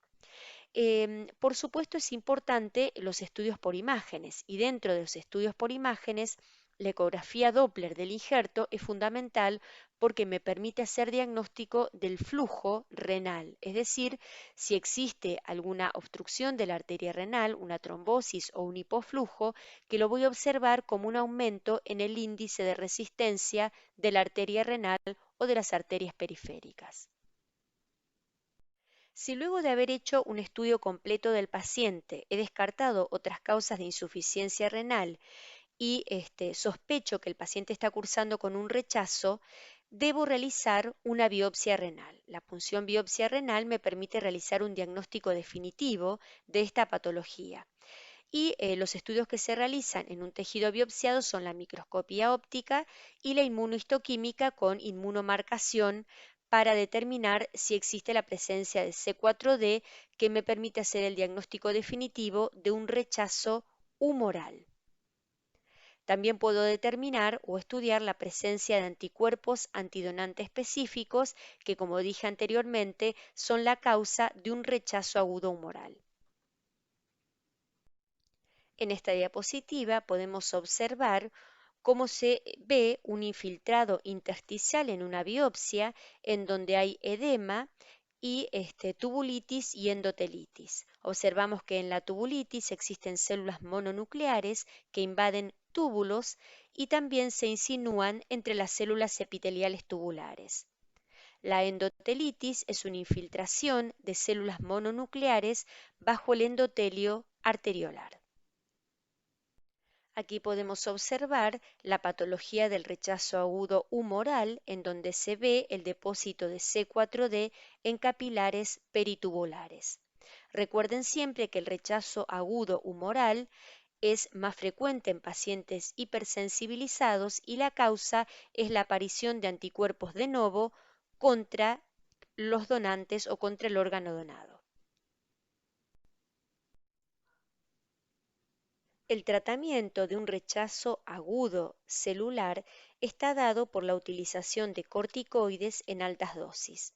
Speaker 1: Por supuesto es importante los estudios por imágenes y dentro de los estudios por imágenes la ecografía Doppler del injerto es fundamental porque me permite hacer diagnóstico del flujo renal, es decir, si existe alguna obstrucción de la arteria renal, una trombosis o un hipoflujo, que lo voy a observar como un aumento en el índice de resistencia de la arteria renal o de las arterias periféricas. Si luego de haber hecho un estudio completo del paciente he descartado otras causas de insuficiencia renal y sospecho que el paciente está cursando con un rechazo, debo realizar una biopsia renal. La punción biopsia renal me permite realizar un diagnóstico definitivo de esta patología. Y los estudios que se realizan en un tejido biopsiado son la microscopía óptica y la inmunohistoquímica con inmunomarcación para determinar si existe la presencia de C4D que me permite hacer el diagnóstico definitivo de un rechazo humoral. También puedo determinar o estudiar la presencia de anticuerpos antidonante específicos que, como dije anteriormente, son la causa de un rechazo agudo humoral. En esta diapositiva podemos observar cómo se ve un infiltrado intersticial en una biopsia en donde hay edema y tubulitis y endotelitis. Observamos que en la tubulitis existen células mononucleares que invaden túbulos y también se insinúan entre las células epiteliales tubulares. La endotelitis es una infiltración de células mononucleares bajo el endotelio arteriolar. Aquí podemos observar la patología del rechazo agudo humoral, en donde se ve el depósito de C4D en capilares peritubulares. Recuerden siempre que el rechazo agudo humoral es más frecuente en pacientes hipersensibilizados y la causa es la aparición de anticuerpos de novo contra los donantes o contra el órgano donado. El tratamiento de un rechazo agudo celular está dado por la utilización de corticoides en altas dosis.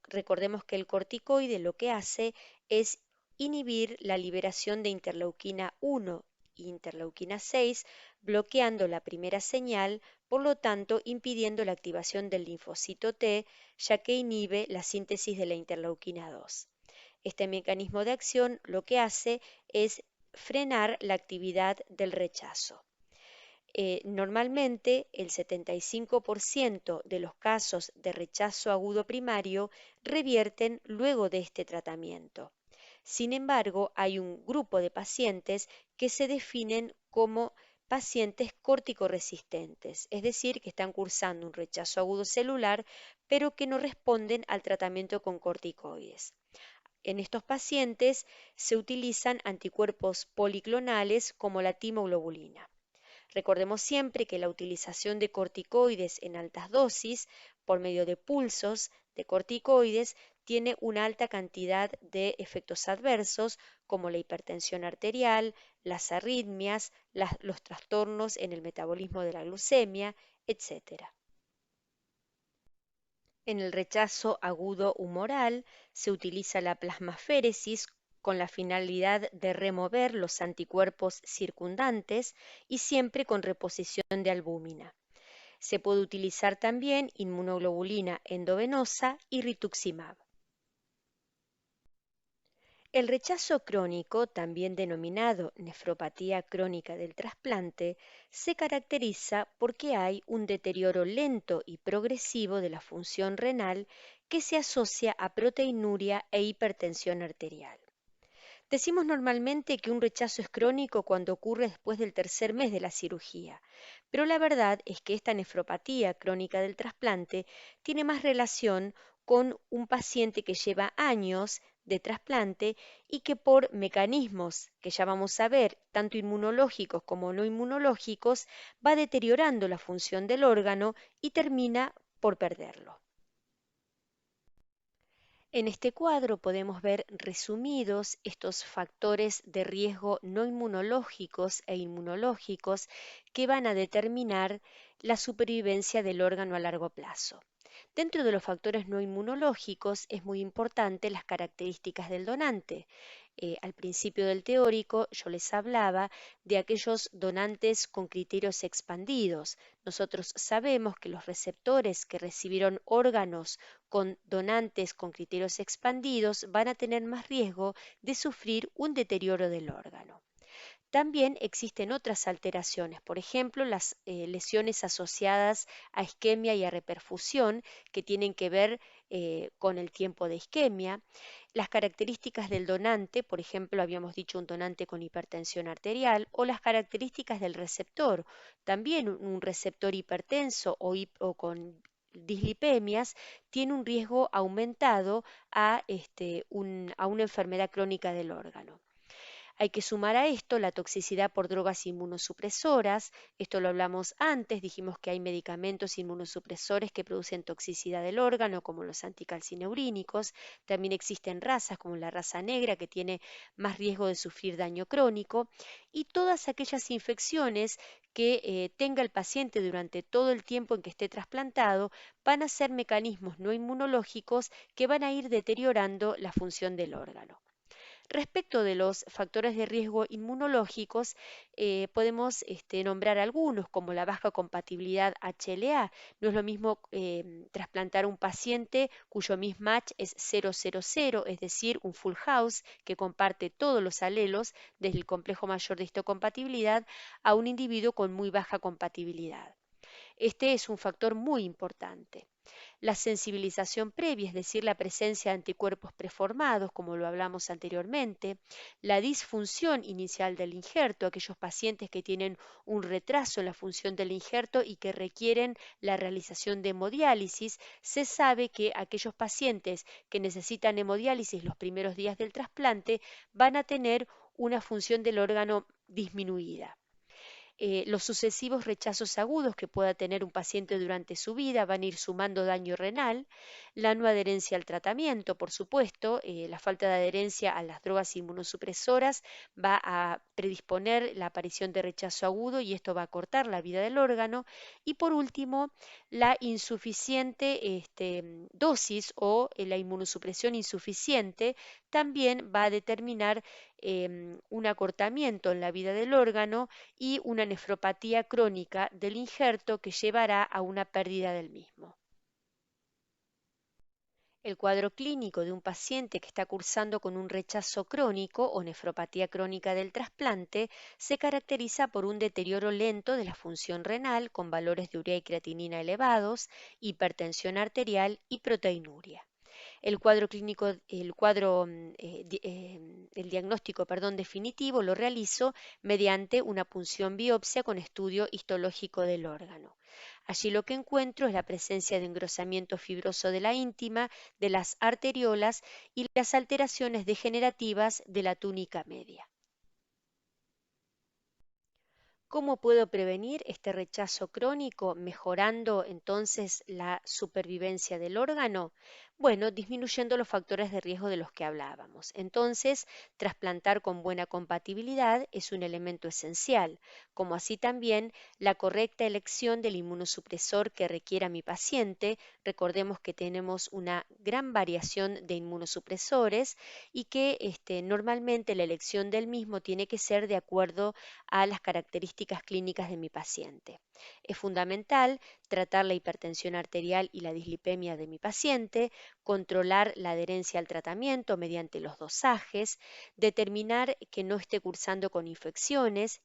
Speaker 1: Recordemos que el corticoide lo que hace es inhibir la liberación de interleuquina 1 e interleuquina 6, bloqueando la primera señal, por lo tanto impidiendo la activación del linfocito T, ya que inhibe la síntesis de la interleuquina 2. Este mecanismo de acción lo que hace es frenar la actividad del rechazo. Normalmente el 75% de los casos de rechazo agudo primario revierten luego de este tratamiento. Sin embargo, hay un grupo de pacientes que se definen como pacientes corticoresistentes, es decir, que están cursando un rechazo agudo celular, pero que no responden al tratamiento con corticoides. En estos pacientes se utilizan anticuerpos policlonales como la timoglobulina. Recordemos siempre que la utilización de corticoides en altas dosis por medio de pulsos de corticoides tiene una alta cantidad de efectos adversos como la hipertensión arterial, las arritmias, los trastornos en el metabolismo de la glucemia, etc.
Speaker 2: En el rechazo agudo humoral se utiliza la plasmaféresis con la finalidad de remover los anticuerpos circundantes y siempre con reposición de albúmina. Se puede utilizar también inmunoglobulina endovenosa y rituximab. El rechazo crónico, también denominado nefropatía crónica del trasplante, se caracteriza porque hay un deterioro lento y progresivo de la función renal que se asocia a proteinuria e hipertensión arterial. Decimos normalmente que un rechazo es crónico cuando ocurre después del tercer mes de la cirugía, pero la verdad es que esta nefropatía crónica del trasplante tiene más relación con un paciente que lleva años de trasplante y que por mecanismos que ya vamos a ver, tanto inmunológicos como no inmunológicos, va deteriorando la función del órgano y termina por perderlo. En este cuadro podemos ver resumidos estos factores de riesgo no inmunológicos e inmunológicos que van a determinar la supervivencia del órgano a largo plazo. Dentro de los factores no inmunológicos es muy importante las características del donante. Al principio del teórico yo les hablaba de aquellos donantes con criterios expandidos. Nosotros sabemos que los receptores que recibieron órganos con donantes con criterios expandidos van a tener más riesgo de sufrir un deterioro del órgano. También existen otras alteraciones, por ejemplo, las lesiones asociadas a isquemia y a reperfusión, que tienen que ver con el tiempo de isquemia. Las características del donante, por ejemplo, habíamos dicho un donante con hipertensión arterial, o las características del receptor, también un receptor hipertenso o con dislipemias tiene un riesgo aumentado a una enfermedad crónica del órgano. Hay que sumar a esto la toxicidad por drogas inmunosupresoras. Esto lo hablamos antes, dijimos que hay medicamentos inmunosupresores que producen toxicidad del órgano, como los anticalcineurínicos. También existen razas, como la raza negra, que tiene más riesgo de sufrir daño crónico. Y todas aquellas infecciones que tenga el paciente durante todo el tiempo en que esté trasplantado van a ser mecanismos no inmunológicos que van a ir deteriorando la función del órgano. Respecto de los factores de riesgo inmunológicos, podemos nombrar algunos, como la baja compatibilidad HLA. No es lo mismo trasplantar a un paciente cuyo mismatch es 000, es decir, un full house que comparte todos los alelos desde el complejo mayor de histocompatibilidad, a un individuo con muy baja compatibilidad. Este es un factor muy importante. La sensibilización previa, es decir, la presencia de anticuerpos preformados, como lo hablamos anteriormente, la disfunción inicial del injerto, aquellos pacientes que tienen un retraso en la función del injerto y que requieren la realización de hemodiálisis, se sabe que aquellos pacientes que necesitan hemodiálisis los primeros días del trasplante van a tener una función del órgano disminuida. Los sucesivos rechazos agudos que pueda tener un paciente durante su vida van a ir sumando daño renal, la no adherencia al tratamiento, por supuesto, la falta de adherencia a las drogas inmunosupresoras va a predisponer la aparición de rechazo agudo y esto va a cortar la vida del órgano. Y por último, la insuficiente dosis o la inmunosupresión insuficiente también va a determinar un acortamiento en la vida del órgano y una nefropatía crónica del injerto que llevará a una pérdida del mismo. El cuadro clínico de un paciente que está cursando con un rechazo crónico o nefropatía crónica del trasplante se caracteriza por un deterioro lento de la función renal con valores de urea y creatinina elevados, hipertensión arterial y proteinuria. El cuadro clínico, el diagnóstico, perdón, definitivo lo realizo mediante una punción biopsia con estudio histológico del órgano. Allí lo que encuentro es la presencia de engrosamiento fibroso de la íntima, de las arteriolas y las alteraciones degenerativas de la túnica media. ¿Cómo puedo prevenir este rechazo crónico mejorando entonces la supervivencia del órgano? Bueno, disminuyendo los factores de riesgo de los que hablábamos. Entonces, trasplantar con buena compatibilidad es un elemento esencial, como así también la correcta elección del inmunosupresor que requiera mi paciente. Recordemos que tenemos una gran variación de inmunosupresores y que normalmente la elección del mismo tiene que ser de acuerdo a las características clínicas de mi paciente. Es fundamental tratar la hipertensión arterial y la dislipemia de mi paciente, controlar la adherencia al tratamiento mediante los dosajes, determinar que no esté cursando con infecciones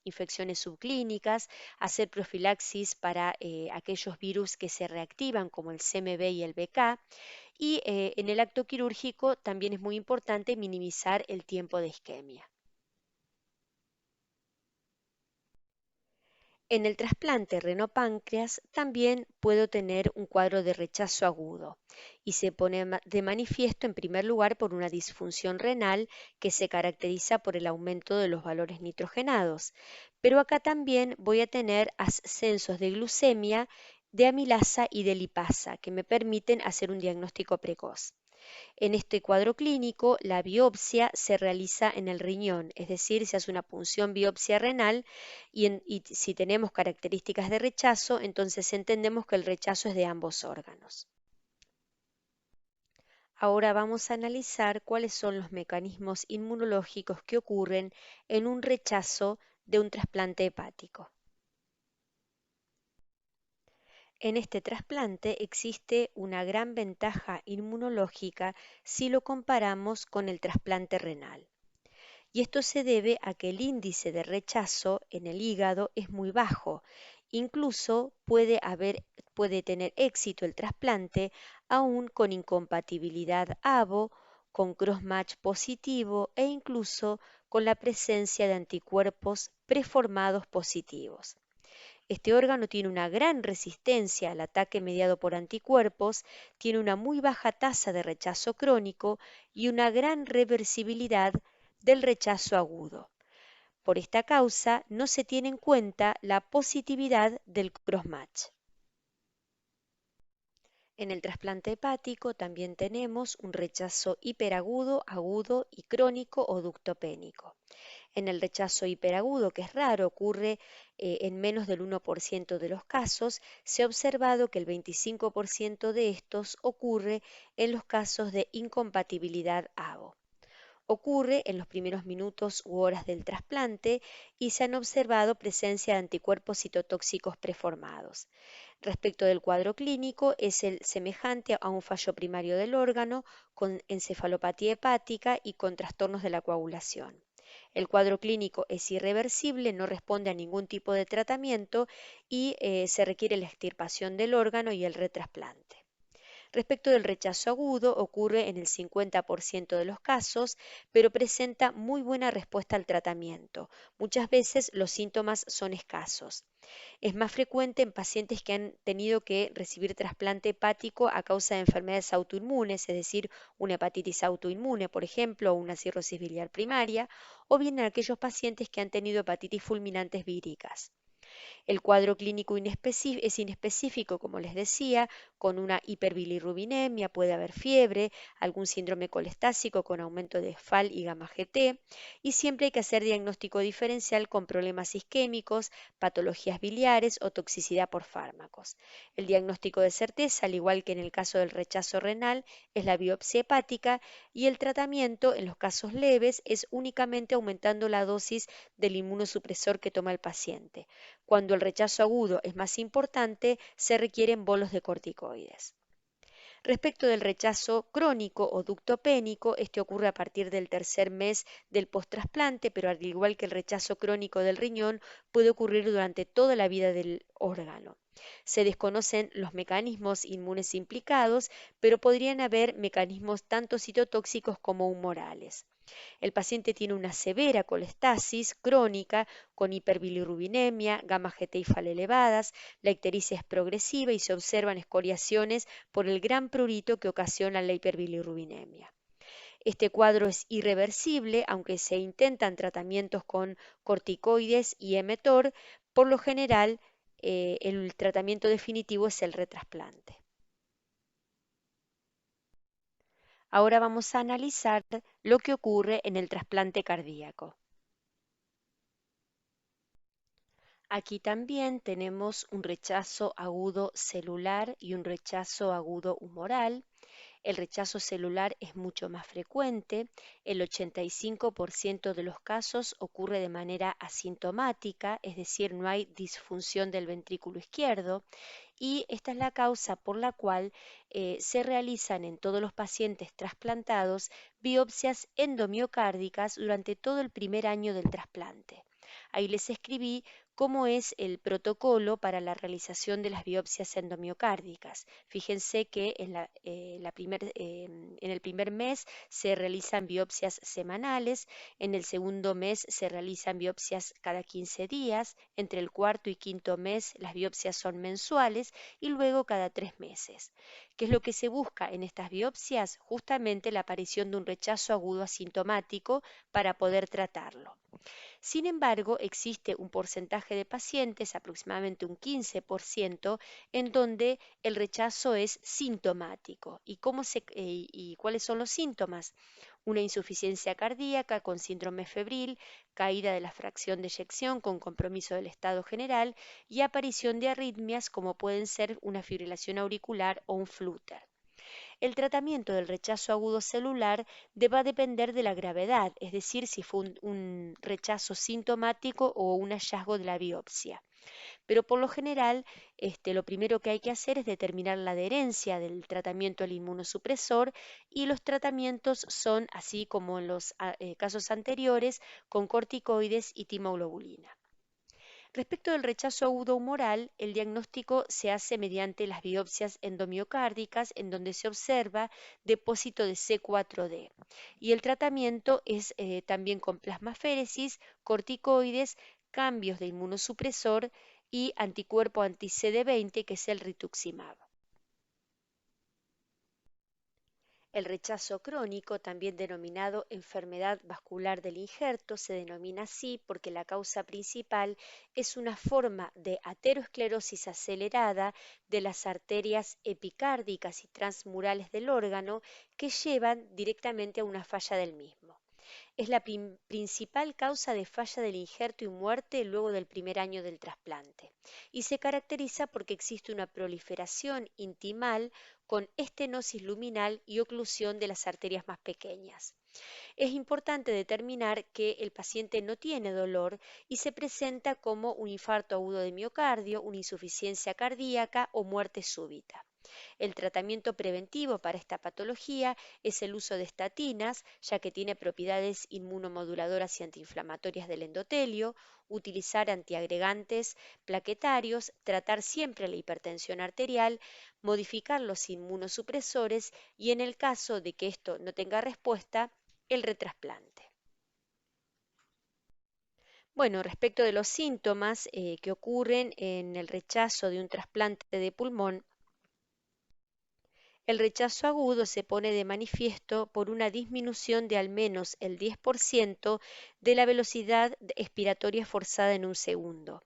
Speaker 2: subclínicas, hacer profilaxis para aquellos virus que se reactivan como el CMV y el BK y en el acto quirúrgico también es muy importante minimizar el tiempo de isquemia. En el trasplante renopáncreas también puedo tener un cuadro de rechazo agudo y se pone de manifiesto en primer lugar por una disfunción renal que se caracteriza por el aumento de los valores nitrogenados. Pero acá también voy a tener ascensos de glucemia, de amilasa y de lipasa que me permiten hacer un diagnóstico precoz. En este cuadro clínico, la biopsia se realiza en el riñón, es decir, se hace una punción biopsia renal y si tenemos características de rechazo, entonces entendemos que el rechazo es de ambos órganos. Ahora vamos a analizar cuáles son los mecanismos inmunológicos que ocurren en un rechazo de un trasplante hepático. En este trasplante existe una gran ventaja inmunológica si lo comparamos con el trasplante renal. Y esto se debe a que el índice de rechazo en el hígado es muy bajo. Incluso puede tener éxito el trasplante aún con incompatibilidad ABO, con crossmatch positivo e incluso con la presencia de anticuerpos preformados positivos. Este órgano tiene una gran resistencia al ataque mediado por anticuerpos, tiene una muy baja tasa de rechazo crónico y una gran reversibilidad del rechazo agudo. Por esta causa no se tiene en cuenta la positividad del crossmatch. En el trasplante hepático también tenemos un rechazo hiperagudo, agudo y crónico o ductopénico. En el rechazo hiperagudo, que es raro, ocurre en menos del 1% de los casos, se ha observado que el 25% de estos ocurre en los casos de incompatibilidad ABO. Ocurre en los primeros minutos u horas del trasplante y se han observado presencia de anticuerpos citotóxicos preformados. Respecto del cuadro clínico, es el semejante a un fallo primario del órgano con encefalopatía hepática y con trastornos de la coagulación. El cuadro clínico es irreversible, no responde a ningún tipo de tratamiento y se requiere la extirpación del órgano y el retrasplante. Respecto del rechazo agudo, ocurre en el 50% de los casos, pero presenta muy buena respuesta al tratamiento. Muchas veces los síntomas son escasos. Es más frecuente en pacientes que han tenido que recibir trasplante hepático a causa de enfermedades autoinmunes, es decir, una hepatitis autoinmune, por ejemplo, o una cirrosis biliar primaria, o bien en aquellos pacientes que han tenido hepatitis fulminantes víricas. El cuadro clínico es inespecífico, como les decía, con una hiperbilirrubinemia, puede haber fiebre, algún síndrome colestásico con aumento de FAL y gamma GT, y siempre hay que hacer diagnóstico diferencial con problemas isquémicos, patologías biliares o toxicidad por fármacos. El diagnóstico de certeza, al igual que en el caso del rechazo renal, es la biopsia hepática y el tratamiento en los casos leves es únicamente aumentando la dosis del inmunosupresor que toma el paciente. Cuando el rechazo agudo es más importante, se requieren bolos de corticoides. Respecto del rechazo crónico o ductopénico, este ocurre a partir del tercer mes del posttrasplante, pero al igual que el rechazo crónico del riñón, puede ocurrir durante toda la vida del órgano. Se desconocen los mecanismos inmunes implicados, pero podrían haber mecanismos tanto citotóxicos como humorales. El paciente tiene una severa colestasis crónica con hiperbilirrubinemia, gamma GT y FAL elevadas, la ictericia es progresiva y se observan escoriaciones por el gran prurito que ocasiona la hiperbilirrubinemia. Este cuadro es irreversible, aunque se intentan tratamientos con corticoides y emetor, por lo general el tratamiento definitivo es el retrasplante. Ahora vamos a analizar lo que ocurre en el trasplante cardíaco. Aquí también tenemos un rechazo agudo celular y un rechazo agudo humoral. El rechazo celular es mucho más frecuente. El 85% de los casos ocurre de manera asintomática, es decir, no hay disfunción del ventrículo izquierdo. Y esta es la causa por la cual se realizan en todos los pacientes trasplantados biopsias endomiocárdicas durante todo el primer año del trasplante. Ahí les escribí cómo es el protocolo para la realización de las biopsias endomiocárdicas. Fíjense que en el primer mes se realizan biopsias semanales, en el segundo mes se realizan biopsias cada 15 días, entre el cuarto y quinto mes las biopsias son mensuales y luego cada 3 meses. ¿Qué es lo que se busca en estas biopsias? Justamente la aparición de un rechazo agudo asintomático para poder tratarlo. Sin embargo, existe un porcentaje de pacientes, aproximadamente un 15%, en donde el rechazo es sintomático. ¿Y cuáles son los síntomas? Una insuficiencia cardíaca con síndrome febril, caída de la fracción de eyección con compromiso del estado general y aparición de arritmias como pueden ser una fibrilación auricular o un flúter. El tratamiento del rechazo agudo celular va a depender de la gravedad, es decir, si fue un rechazo sintomático o un hallazgo de la biopsia. Pero por lo general, lo primero que hay que hacer es determinar la adherencia del tratamiento al inmunosupresor y los tratamientos son, así como en los casos anteriores, con corticoides y timoglobulina. Respecto del rechazo agudo humoral, el diagnóstico se hace mediante las biopsias endomiocárdicas, en donde se observa depósito de C4D. Y el tratamiento es también con plasmaféresis, corticoides, cambios de inmunosupresor y anticuerpo anti-CD20, que es el rituximab. El rechazo crónico, también denominado enfermedad vascular del injerto, se denomina así porque la causa principal es una forma de aterosclerosis acelerada de las arterias epicárdicas y transmurales del órgano que llevan directamente a una falla del mismo. Es la principal causa de falla del injerto y muerte luego del primer año del trasplante y se caracteriza porque existe una proliferación intimal con estenosis luminal y oclusión de las arterias más pequeñas. Es importante determinar que el paciente no tiene dolor y se presenta como un infarto agudo de miocardio, una insuficiencia cardíaca o muerte súbita. El tratamiento preventivo para esta patología es el uso de estatinas, ya que tiene propiedades inmunomoduladoras y antiinflamatorias del endotelio, utilizar antiagregantes plaquetarios, tratar siempre la hipertensión arterial, modificar los inmunosupresores y en el caso de que esto no tenga respuesta, el retrasplante. Bueno, respecto de los síntomas que ocurren en el rechazo de un trasplante de pulmón, el rechazo agudo se pone de manifiesto por una disminución de al menos el 10% de la velocidad expiratoria forzada en un segundo.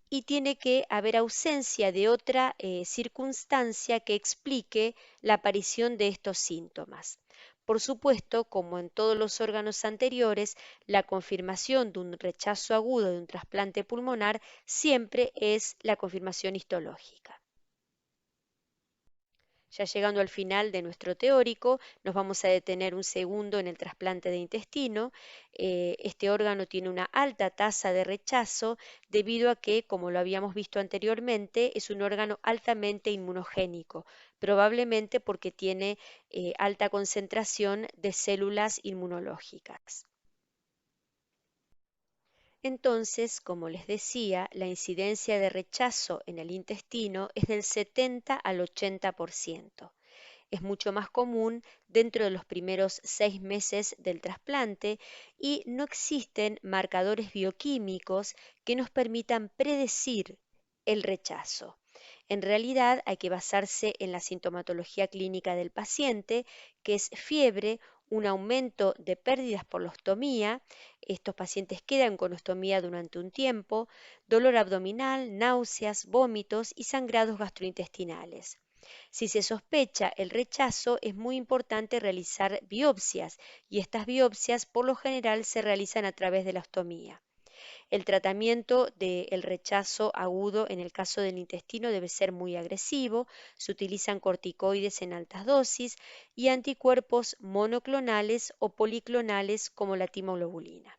Speaker 2: Y tiene que haber ausencia de otra circunstancia que explique la aparición de estos síntomas. Por supuesto, como en todos los órganos anteriores, la confirmación de un rechazo agudo de un trasplante pulmonar siempre es la confirmación histológica. Ya llegando al final de nuestro teórico, nos vamos a detener un segundo en el trasplante de intestino. Este órgano tiene una alta tasa de rechazo debido a que, como lo habíamos visto anteriormente, es un órgano altamente inmunogénico, probablemente porque tiene alta concentración de células inmunológicas. Entonces, como les decía, la incidencia de rechazo en el intestino es del 70 al 80%. Es mucho más común dentro de los primeros 6 meses del trasplante y no existen marcadores bioquímicos que nos permitan predecir el rechazo. En realidad hay que basarse en la sintomatología clínica del paciente, que es fiebre, un aumento de pérdidas por la ostomía, estos pacientes quedan con ostomía durante un tiempo, dolor abdominal, náuseas, vómitos y sangrados gastrointestinales. Si se sospecha el rechazo, es muy importante realizar biopsias y estas biopsias por lo general se realizan a través de la ostomía. El tratamiento del rechazo agudo en el caso del intestino debe ser muy agresivo, se utilizan corticoides en altas dosis y anticuerpos monoclonales o policlonales como la timoglobulina.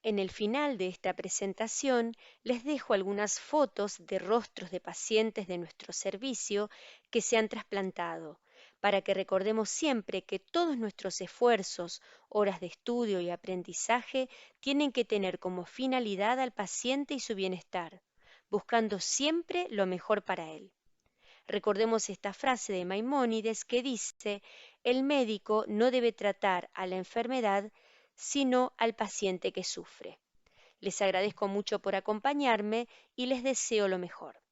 Speaker 2: En el final de esta presentación les dejo algunas fotos de rostros de pacientes de nuestro servicio que se han trasplantado, para que recordemos siempre que todos nuestros esfuerzos, horas de estudio y aprendizaje tienen que tener como finalidad al paciente y su bienestar, buscando siempre lo mejor para él. Recordemos esta frase de Maimónides que dice, el médico no debe tratar a la enfermedad, sino al paciente que sufre. Les agradezco mucho por acompañarme y les deseo lo mejor.